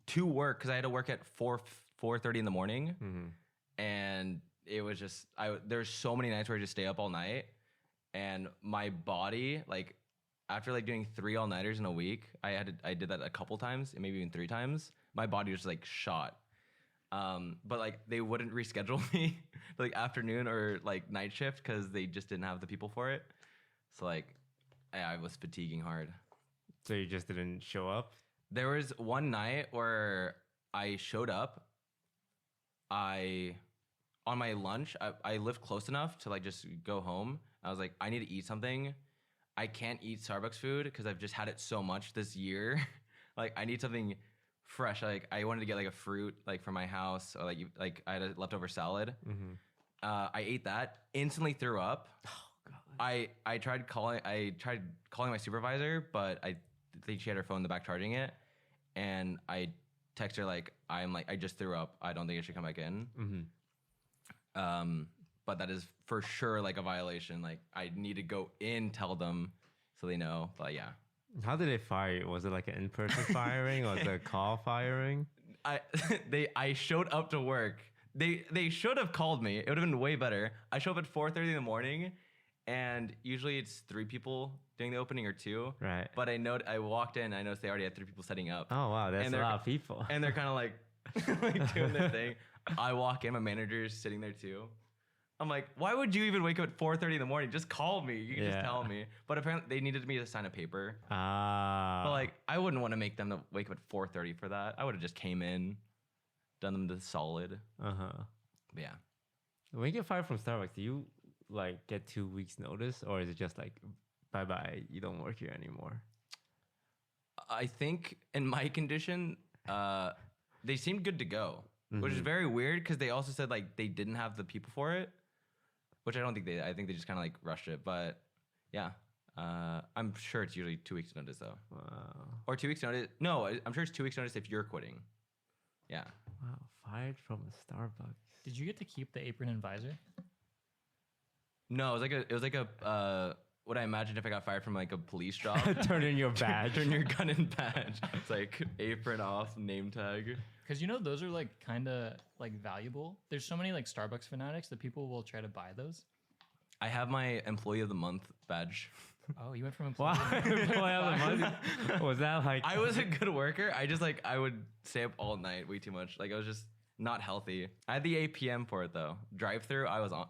to work because I had to work at 4:30 in the morning, and it was just there's so many nights where I just stay up all night, and my body like after like doing 3 all-nighters in a week, I did that a couple times and maybe even 3 times. My body was like shot. But like they wouldn't reschedule me for, like afternoon or like night shift because they just didn't have the people for it. So like I was fatiguing hard. So you just didn't show up? There was one night where I showed up. On my lunch, I lived close enough to like just go home. I was like, I need to eat something. I can't eat Starbucks food because I've just had it so much this year. Like I need something fresh. Like I wanted to get like a fruit like from my house, or like I had a leftover salad. I ate that, instantly threw up. Oh god. I tried calling my supervisor, but I think she had her phone in the back charging it, and I text her like I just threw up. I don't think I should come back in. But that is for sure like a violation. Like I need to go in, tell them so they know. But yeah. How did they fire you? Was it like an in-person firing or was it a call firing? I showed up to work. They should have called me. It would have been way better. I show up at 4:30 in the morning, and usually it's 3 people doing the opening or 2. Right. But I walked in, I noticed they already had 3 people setting up. Oh wow, that's a lot of people. And they're kind of like, like doing their thing. I walk in, my manager's sitting there too. I'm like, why would you even wake up at 4:30 in the morning? Just call me. You can just tell me. But apparently they needed me to sign a paper. But like, I wouldn't want to make them wake up at 4:30 for that. I would have just came in, done them the solid. But yeah. When you get fired from Starbucks, do you like get 2 weeks notice, or is it just like, bye bye, you don't work here anymore? I think in my condition, they seemed good to go, which is very weird because they also said like they didn't have the people for it, which I don't think I think they just kind of like rushed it. But yeah, I'm sure it's usually 2 weeks notice though. Wow. Or 2 weeks notice. No, I'm sure it's 2 weeks notice if you're quitting. Yeah. Wow, fired from a Starbucks. Did you get to keep the apron and visor? No, it was like a what I imagined if I got fired from like a police job. Turn in your badge. Turn your gun and badge. It's like apron off, name tag. Because you know those are like kind of like valuable. There's so many like Starbucks fanatics that people will try to buy those. I have my employee of the month badge. Oh, you went from employee. Was that like? I was a good worker. I just like I would stay up all night way too much. Like I was just not healthy. I had the 8 p.m. for it though. Drive-through, I was on.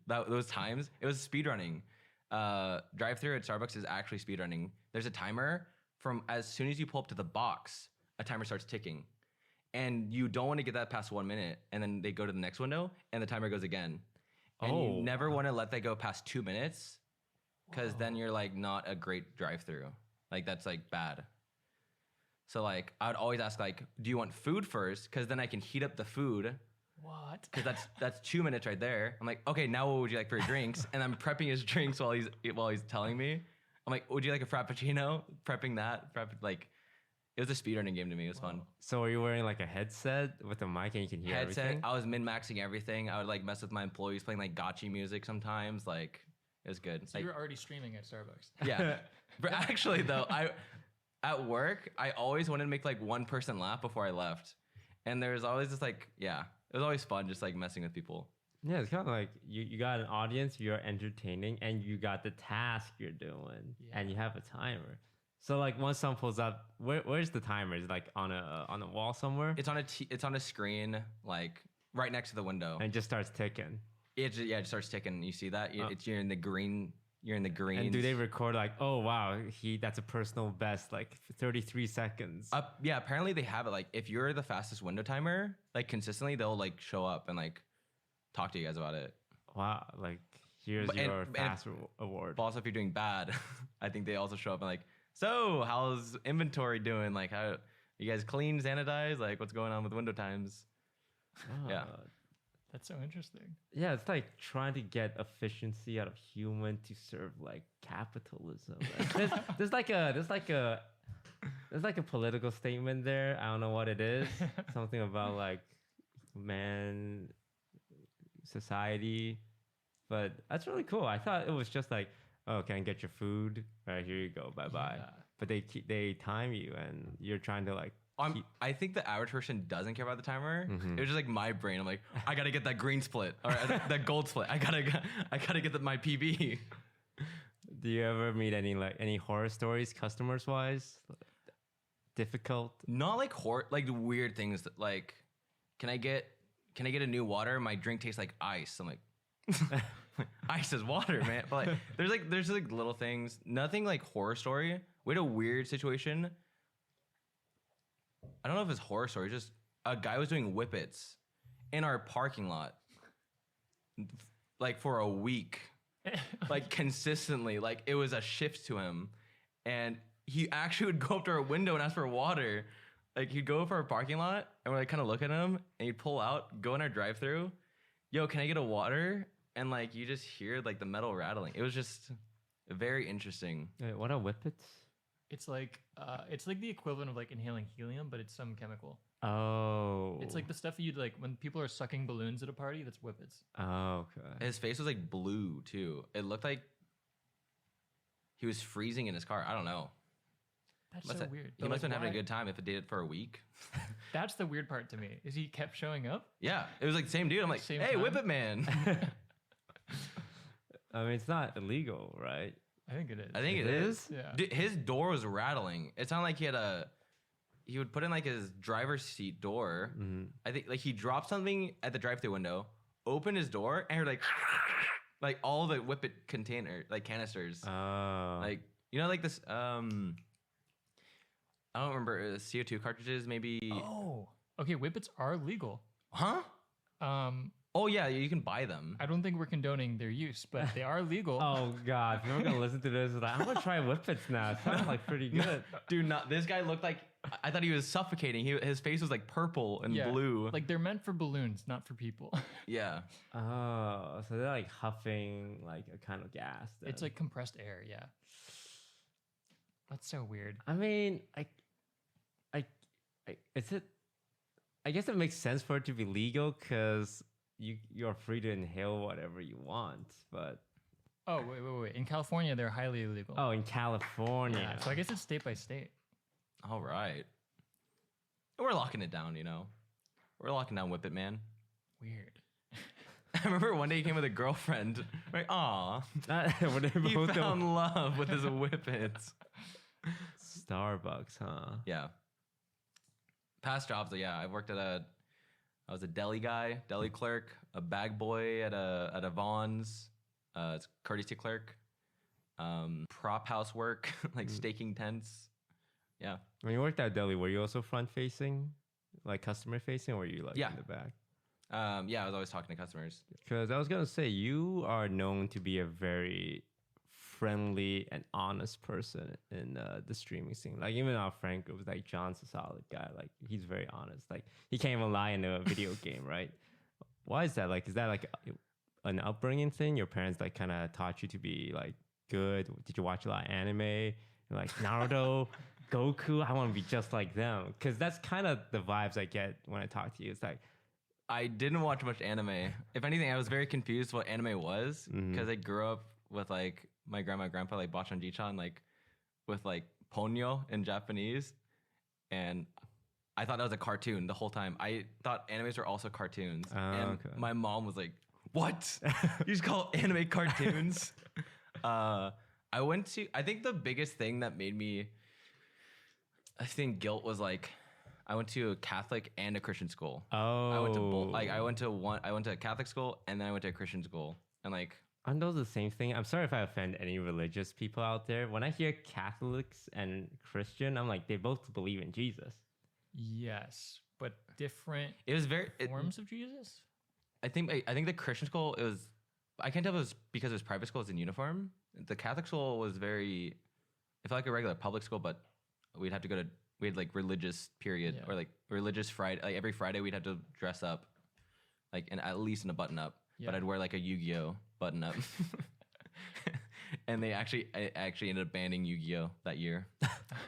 Those times it was speed running. Drive-through at Starbucks is actually speed running. There's a timer from as soon as you pull up to the box, a timer starts ticking, and you don't want to get that past 1 minute, and then they go to the next window, and the timer goes again, and you never want to let that go past 2 minutes, because then you're like not a great drive-through. Like that's like bad. So like I would always ask like, do you want food first? Because then I can heat up the food. What? Because that's 2 minutes right there. I'm like, okay, now what would you like for your drinks? And I'm prepping his drinks while he's telling me. I'm like, would you like a frappuccino? Prepping that. Like, it was a speedrunning game to me. It was fun. So are you wearing like a headset with a mic and you can hear everything? I was min-maxing everything. I would like mess with my employees playing like gotchi music sometimes. Like, It was good. So you were already streaming at Starbucks. Yeah. But actually, though, at work, I always wanted to make like one person laugh before I left. And there was always just like, yeah, it was always fun just like messing with people. Yeah, it's kind of like you got an audience, you're entertaining, and you got the task you're doing, and you have a timer. So like once someone pulls up, where's the timer? Is it like on a wall somewhere? It's on a screen like right next to the window, and it just starts ticking. It just starts ticking. You see that? You're in the green. You're in the green. And do they record like, oh wow, that's a personal best, like 33 seconds? Yeah, apparently they have it. Like if you're the fastest window timer, like consistently, they'll like show up and like talk to you guys about it. Wow, like here's your fast award. But also, if you're doing bad, I think they also show up and like, so how's inventory doing? Like, how you guys clean, sanitize? Like, what's going on with window times? Yeah, that's so interesting. Yeah, it's like trying to get efficiency out of human to serve like capitalism. There's like a political statement there. I don't know what it is. Something about like man. Society, but that's really cool. I thought it was just like, oh, can I get your food? All right, here you go, bye bye. Yeah. But they time you, and you're trying to like. I think the average person doesn't care about the timer. It was just like my brain. I'm like, I gotta get that green split or that gold split. I gotta get my PB. Do you ever meet any horror stories, customers wise? Difficult? Not like horror, like weird things that like, can I get a new water? My drink tastes like ice. I'm like, ice is water, man. But like, there's like little things. Nothing like horror story. We had a weird situation. I don't know if it's horror story. Just a guy was doing whippets in our parking lot, like for a week, like consistently. Like it was a shift to him, and he actually would go up to our window and ask for water. Like he'd go for our parking lot and we're like kind of look at him and he'd pull out, go in our drive-thru, yo, can I get a water? And like you just hear like the metal rattling. It was just very interesting. Wait, what are whippets? It's like the equivalent of like inhaling helium, but it's some chemical. Oh. It's like the stuff you'd like when people are sucking balloons at a party. That's whippets. Oh, okay. His face was like blue too. It looked like he was freezing in his car. I don't know. That's so weird. He must have been having a good time if it did it for a week. That's the weird part to me. Is he kept showing up? Yeah, it was like the same dude. I'm like, hey, whip it, man. I mean, it's not illegal, right? I think it is. I think it is. Yeah. Dude, his door was rattling. It sounded like he would put in like his driver's seat door. Mm-hmm. I think like he dropped something at the drive-thru window, opened his door, and heard like all the whippet container, like canisters. Oh. Like, you know, like this, I don't remember, CO2 cartridges, maybe. Oh, okay. Whippets are legal. Huh? Oh yeah, you can buy them. I don't think we're condoning their use, but they are legal. Oh God, if you're gonna listen to this, like, I'm gonna try whippets now. It sounds like pretty good. Dude, this guy looked like, I thought he was suffocating. His face was like purple and blue. Like they're meant for balloons, not for people. Yeah. Oh, so they're like huffing like a kind of gas. Then. It's like compressed air. Yeah. That's so weird. I mean, I guess it makes sense for it to be legal because you're free to inhale whatever you want, but. Oh, wait. In California, they're highly illegal. Oh, in California. Yeah, so I guess it's state by state. All right. We're locking it down, you know. We're locking down Whip It Man. Weird. I remember one day he came with a girlfriend. Like, aw. He found love with his Whippets. Starbucks, huh? Yeah. Past jobs, yeah. I was a deli guy, deli clerk, a bag boy at a Vaughn's, it's courtesy clerk, prop house work, like staking tents. Yeah. When you worked at deli, were you also front facing, like customer facing, or were you like in the back? Yeah, I was always talking to customers. Because I was gonna say you are known to be a very friendly and honest person in the streaming scene. Like even our friend group was like John's a solid guy. Like he's very honest. Like he can't even lie in a video game, right? Why is that? Like is that like an upbringing thing? Your parents like kind of taught you to be like good? Did you watch a lot of anime? Like Naruto, Goku? I want to be just like them. Because that's kind of the vibes I get when I talk to you. It's like I didn't watch much anime. If anything, I was very confused what anime was because I grew up with like my grandma and grandpa, like Bachan Jichan, like with like ponyo in Japanese. And I thought that was a cartoon the whole time. I thought animes were also cartoons. And my mom was like, what? You just call anime cartoons? I think the biggest thing that made me, I think guilt was like, I went to a Catholic and a Christian school. I went to both. Like I went to a Catholic school and then I went to a Christian school. And like, aren't those the same thing? I'm sorry if I offend any religious people out there. When I hear Catholics and Christian, I'm like, they both believe in Jesus. Yes, but different it was very forms of Jesus. I think the Christian school, it was, I can't tell if it was because it was private school, it's in uniform. The Catholic school was very, it felt like a regular public school, but we had like religious period or like religious Friday, like every Friday we'd have to dress up like at least in a button up, but I'd wear like a Yu-Gi-Oh button up. And I actually ended up banning Yu-Gi-Oh that year.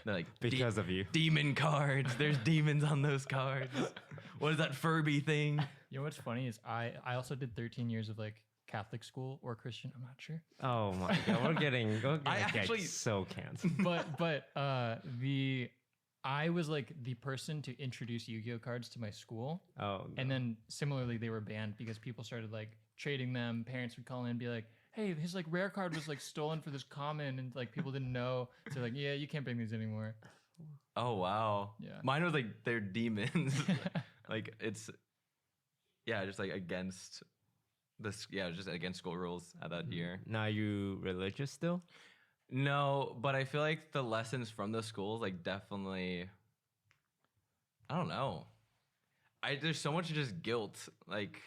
They're like, because of you. Demon cards. There's demons on those cards. What is that Furby thing? You know what's funny is I also did 13 years of like Catholic school or Christian. I'm not sure. Oh my god, we're getting so canceled. But I was like the person to introduce Yu-Gi-Oh cards to my school. Oh, no. And then similarly they were banned because people started like trading them. Parents would call in and be like, hey, his like rare card was like stolen for this common, and like people didn't know. So like, yeah, you can't bring these anymore. Oh wow. Yeah. Mine was like they're demons. Like it's just like against this. Yeah, it was just against school rules at that year. Now, are you religious still? No, but I feel like the lessons from the schools, like definitely, I don't know. There's so much just guilt, like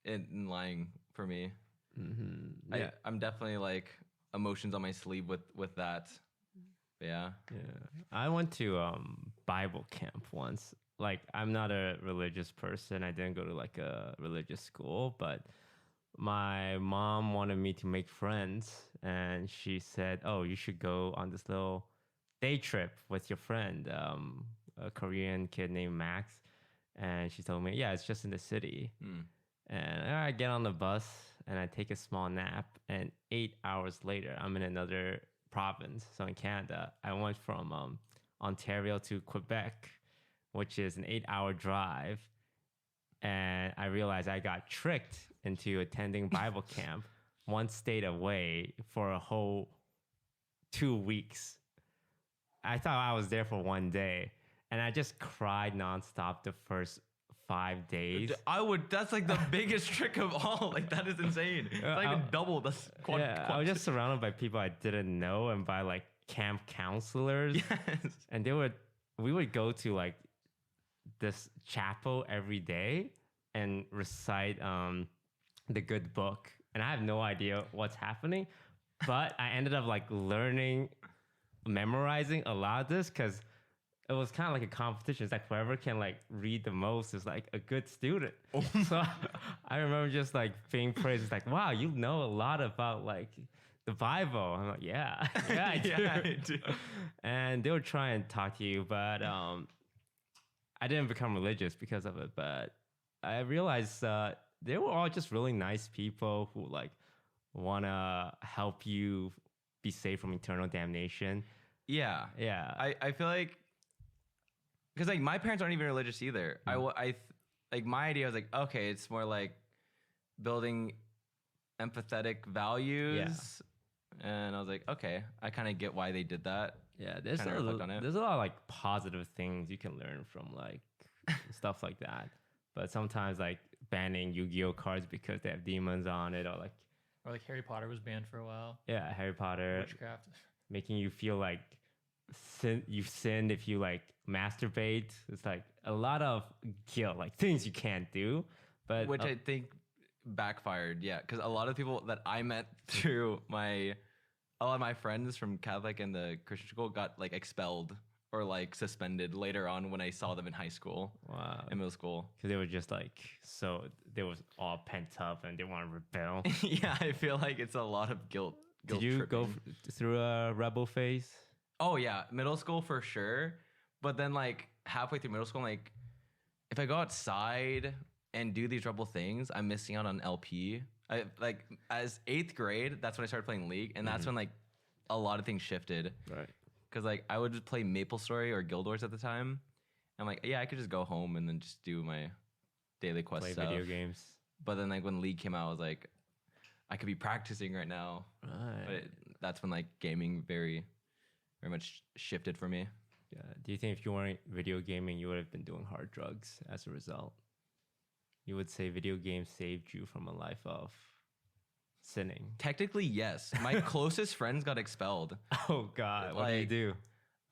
in lying for me. Mm-hmm. Yeah. I'm definitely like emotions on my sleeve with that. Yeah. I went to Bible camp once. Like, I'm not a religious person. I didn't go to like a religious school, but my mom wanted me to make friends, and she said, "Oh, you should go on this little day trip with your friend, a Korean kid named Max." And she told me, "Yeah, it's just in the city." And I get on the bus and I take a small nap, and 8 hours later, I'm in another province. So in Canada, I went from Ontario to Quebec, which is an 8-hour drive. And I realized I got tricked into attending Bible camp one state away for a whole 2 weeks. I thought I was there for one day, and I just cried nonstop the first 5 days. That's like the biggest trick of all. Like, that is insane. It's like double. That's quad. I was just surrounded by people I didn't know and by like camp counselors. Yes. And we would go to like this chapel every day and recite the good book. And I have no idea what's happening, but I ended up like memorizing a lot of this because it was kind of like a competition. It's like whoever can like read the most is like a good student. So I remember just like being praised. It's like, wow, you know a lot about like the Bible. I'm like, yeah, I do. Yeah, I do. And they would try and talk to you, but I didn't become religious because of it. But I realized they were all just really nice people who like want to help you be saved from eternal damnation. Yeah. I feel like, because like my parents aren't even religious either. Like my idea was like, okay, it's more like building empathetic values. Yeah. And I was like, okay, I kind of get why they did that. Yeah, there's a lot of like positive things you can learn from like stuff like that. But sometimes like banning Yu-Gi-Oh cards because they have demons on it, or like Harry Potter was banned for a while. Yeah, Harry Potter. Witchcraft. Making you feel like you've sinned if you like masturbate. It's like a lot of guilt, like things you can't do. But which I think backfired. Yeah, because a lot of people that I met through a lot of my friends from Catholic and the Christian school got like expelled or like suspended later on when I saw them in high school. Wow. In middle school. Because they were just like, so they was all pent up and they want to rebel. Yeah, I feel like it's a lot of guilt. Did you go through a rebel phase? Oh yeah, middle school for sure. But then like halfway through middle school, like if I go outside and do these rebel things, I'm missing out on LP. I like as 8th grade. That's when I started playing League, and that's when like a lot of things shifted. Right. Because like I would just play MapleStory or Guild Wars at the time. I'm like, yeah, I could just go home and then just do my daily quest Play stuff. video games. But then like when League came out, I was like, I could be practicing right now. Right. But that's when like gaming very much shifted for me. Yeah. Do you think if you weren't video gaming, you would have been doing hard drugs as a result? You would say video games saved you from a life of sinning. Technically, yes. My closest friends got expelled. Oh God! What do you do?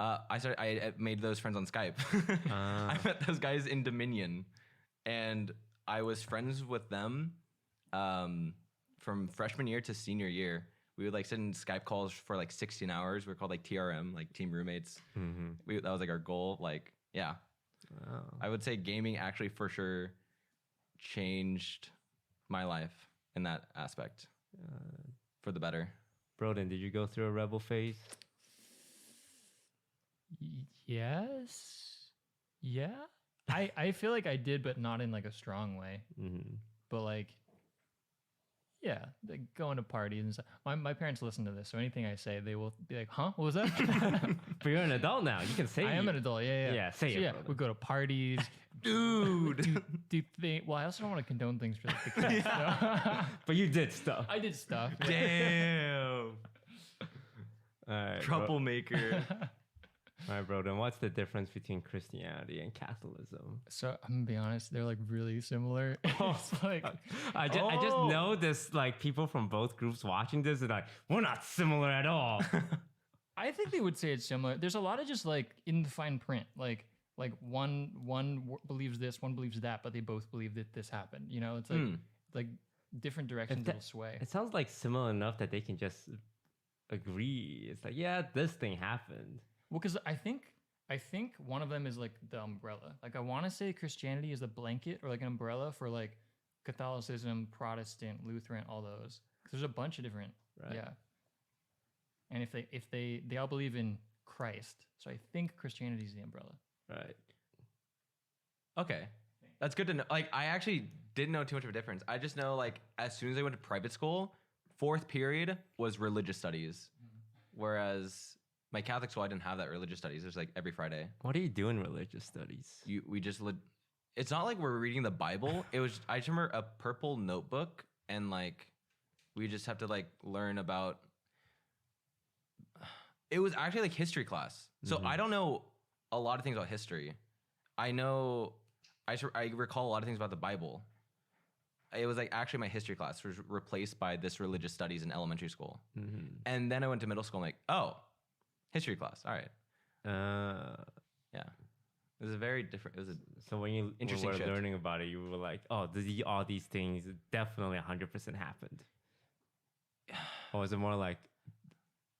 I made those friends on Skype. I met those guys in Dominion, and I was friends with them from freshman year to senior year. We would like sit in Skype calls for like 16 hours. We were called like TRM, like team roommates. That was like our goal. Like, yeah. Oh. I would say gaming actually for sure changed my life in that aspect for the better. Broden, did you go through a rebel phase? Yes. Yeah. I feel like I did, but not in like a strong way. But like, yeah, like going to parties and stuff. My parents listen to this, so anything I say, they will be like, "Huh? What was that?" But you're an adult now. You can say I am an adult. Yeah. Yeah, say so it, yeah, brother. we go to parties. Dude. do things. Well, I also don't want to condone things for like the kids. But you did stuff. I did stuff. Damn. All right, Troublemaker. All right, Broden, what's the difference between Christianity and Catholicism? So I'm gonna be honest, they're like really similar. It's like I just know this, like people from both groups watching this are like, we're not similar at all. I think they would say it's similar. There's a lot of just like in the fine print, like one believes this, one believes that, but they both believe that this happened. You know, it's like different directions will sway. It sounds like similar enough that they can just agree. It's like, yeah, this thing happened. Well, because I think one of them is like the umbrella. Like I want to say Christianity is the blanket or like an umbrella for like Catholicism, Protestant, Lutheran, all those. 'Cause there's a bunch of different. Right. Yeah. And if they all believe in Christ, so I think Christianity is the umbrella. Right. Okay. That's good to know. Like, I actually didn't know too much of a difference. I just know, like, as soon as I went to private school, 4th period was religious studies. Whereas my Catholic school, I didn't have that religious studies. It was like every Friday. What do you do in religious studies? It's not like we're reading the Bible. I just remember a purple notebook, and like we just have to like learn about. It was actually like history class. So I don't know a lot of things about history. I recall a lot of things about the Bible. It was like actually my history class was replaced by this religious studies in elementary school. And then I went to middle school. I'm like, oh, history class. All right. Yeah. It was a very different. It was So when you interesting were shift. learning about it, you were like, oh, all these things definitely 100% happened. Or was it more like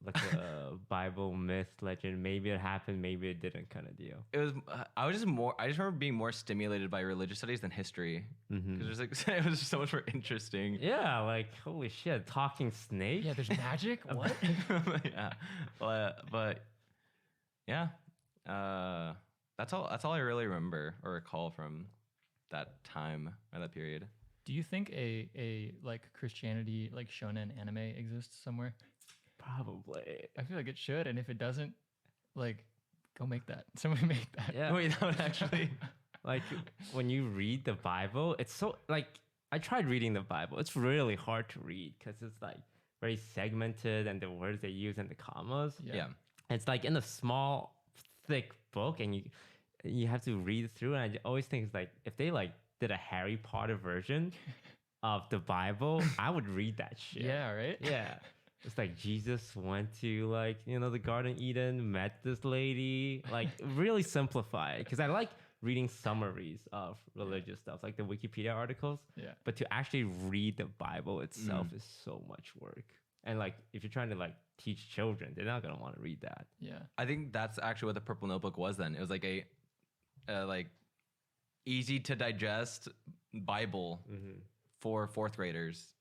a Bible myth legend? Maybe it happened, maybe it didn't, kind of deal. It was. I just remember being more stimulated by religious studies than history. Because it was just so much more interesting. Yeah, like holy shit, talking snake. Yeah, there's magic. What? Yeah, but yeah, that's all. That's all I really remember or recall from that time or that period. Do you think a like Christianity like shonen anime exists somewhere? Probably. I feel like it should, and if it doesn't, like, go make that. Somebody make that. Yeah. Wait, that would actually. Like when you read the Bible, it's so like I tried reading the Bible. It's really hard to read because it's like very segmented and the words they use and the commas. Yeah. It's like in a small, thick book, and you have to read through. And I always think it's like if they like did a Harry Potter version of the Bible, I would read that shit. Yeah, right? Yeah. It's like Jesus went to like, the Garden Eden, met this lady, like really simplify it. Because I like reading summaries of religious stuff, like the Wikipedia articles. Yeah. But to actually read the Bible itself is so much work. And like if you're trying to like teach children, they're not gonna want to read that. Yeah. I think that's actually what the Purple Notebook was then. It was like a like easy to digest Bible for 4th graders.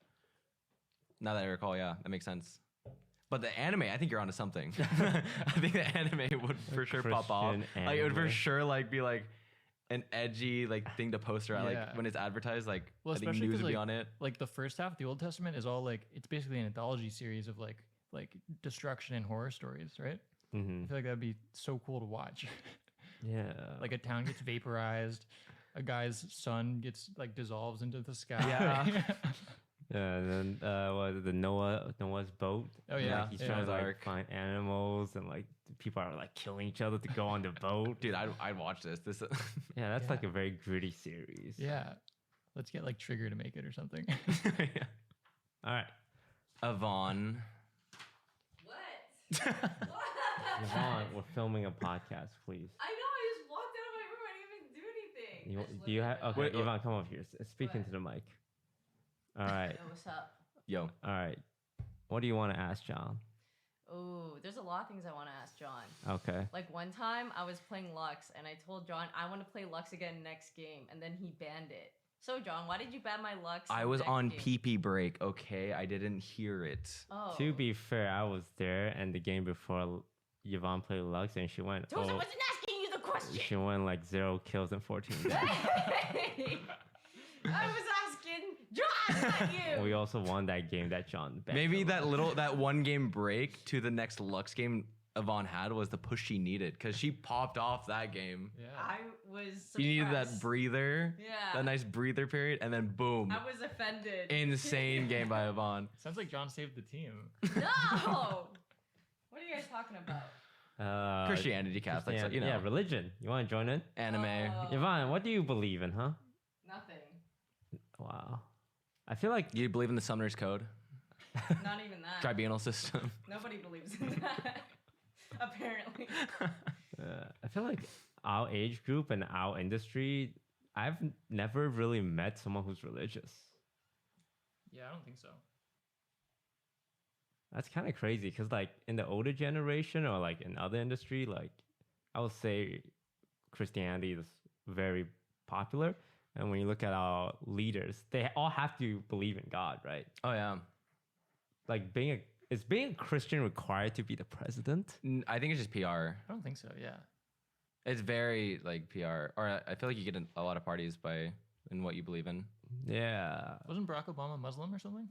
Now that I recall, yeah, that makes sense. But the anime, I think you're onto something. I think the anime would for sure pop off. Christian Like it would for anime. sure like be like an edgy like thing to post around. Yeah. Like when it's advertised, like Well, I think especially news 'cause, would be like- on it. Like the first half of the Old Testament is all like it's basically an anthology series of like destruction and horror stories, right? I feel like that'd be so cool to watch. Yeah. Like a town gets vaporized, a guy's son gets like dissolves into the sky. Yeah. Yeah, and then what is it, the Noah's boat? Oh, yeah. Like, he's Yeah. trying to like Ark. find animals and like people are like killing each other to go on the boat. Dude, I'd watch this. This Yeah, that's Yeah. like a very gritty series. Yeah. Let's get like Trigger to make it or something. All right. Avon. What? Yvonne, we're filming a podcast, please. I know. I just walked out of my room. I didn't even do anything. You, I just do you have? looked Okay, at Wait, Yvonne, come over here. Speak What? into the mic. All right. it. Yo, what's up? Yo. All right. What do you want to ask John? Oh, there's a lot of things I want to ask John. Okay. Like one time I was playing Lux and I told John I want to play Lux again next game, and then he banned it. So John, why did you ban my Lux? I was next on game? pee break. Okay, I didn't hear it. Oh. To be fair, I was there, and the game before Yvonne played Lux, and she went. Joseph Oh, wasn't asking you the question. she went like 0 kills in 14 days. Hey! I was asking John, not you. We also won that game that John banned. Maybe that one game break to the next Lux game Avon had was the push she needed because she popped off that game. Yeah. I was suppressed. You needed that breather, Yeah. that nice breather period, and then boom, I was offended. insane game by Avon. Sounds like John saved the team. No. What are you guys talking about? Christianity, Catholics, Christian- you know, Yeah, religion. You want to join in? anime. Oh, Yvonne, what do you believe in, huh? nothing. Wow. I feel like You believe in the Summoner's Code, Not even that. tribunal system. Nobody believes in that. Apparently. I feel like our age group and our industry, I've never really met someone who's religious. Yeah, I don't think so. That's kind of crazy because, like, in the older generation or like in other industry, like, I would say Christianity is very popular. And when you look at our leaders, they all have to believe in God, right? Oh yeah, Like, is being a Christian required to be the president? I think it's just PR. I don't think so. Yeah. It's very like PR, or I feel like you get in a lot of parties by in what you believe in. Yeah. Wasn't Barack Obama Muslim or something?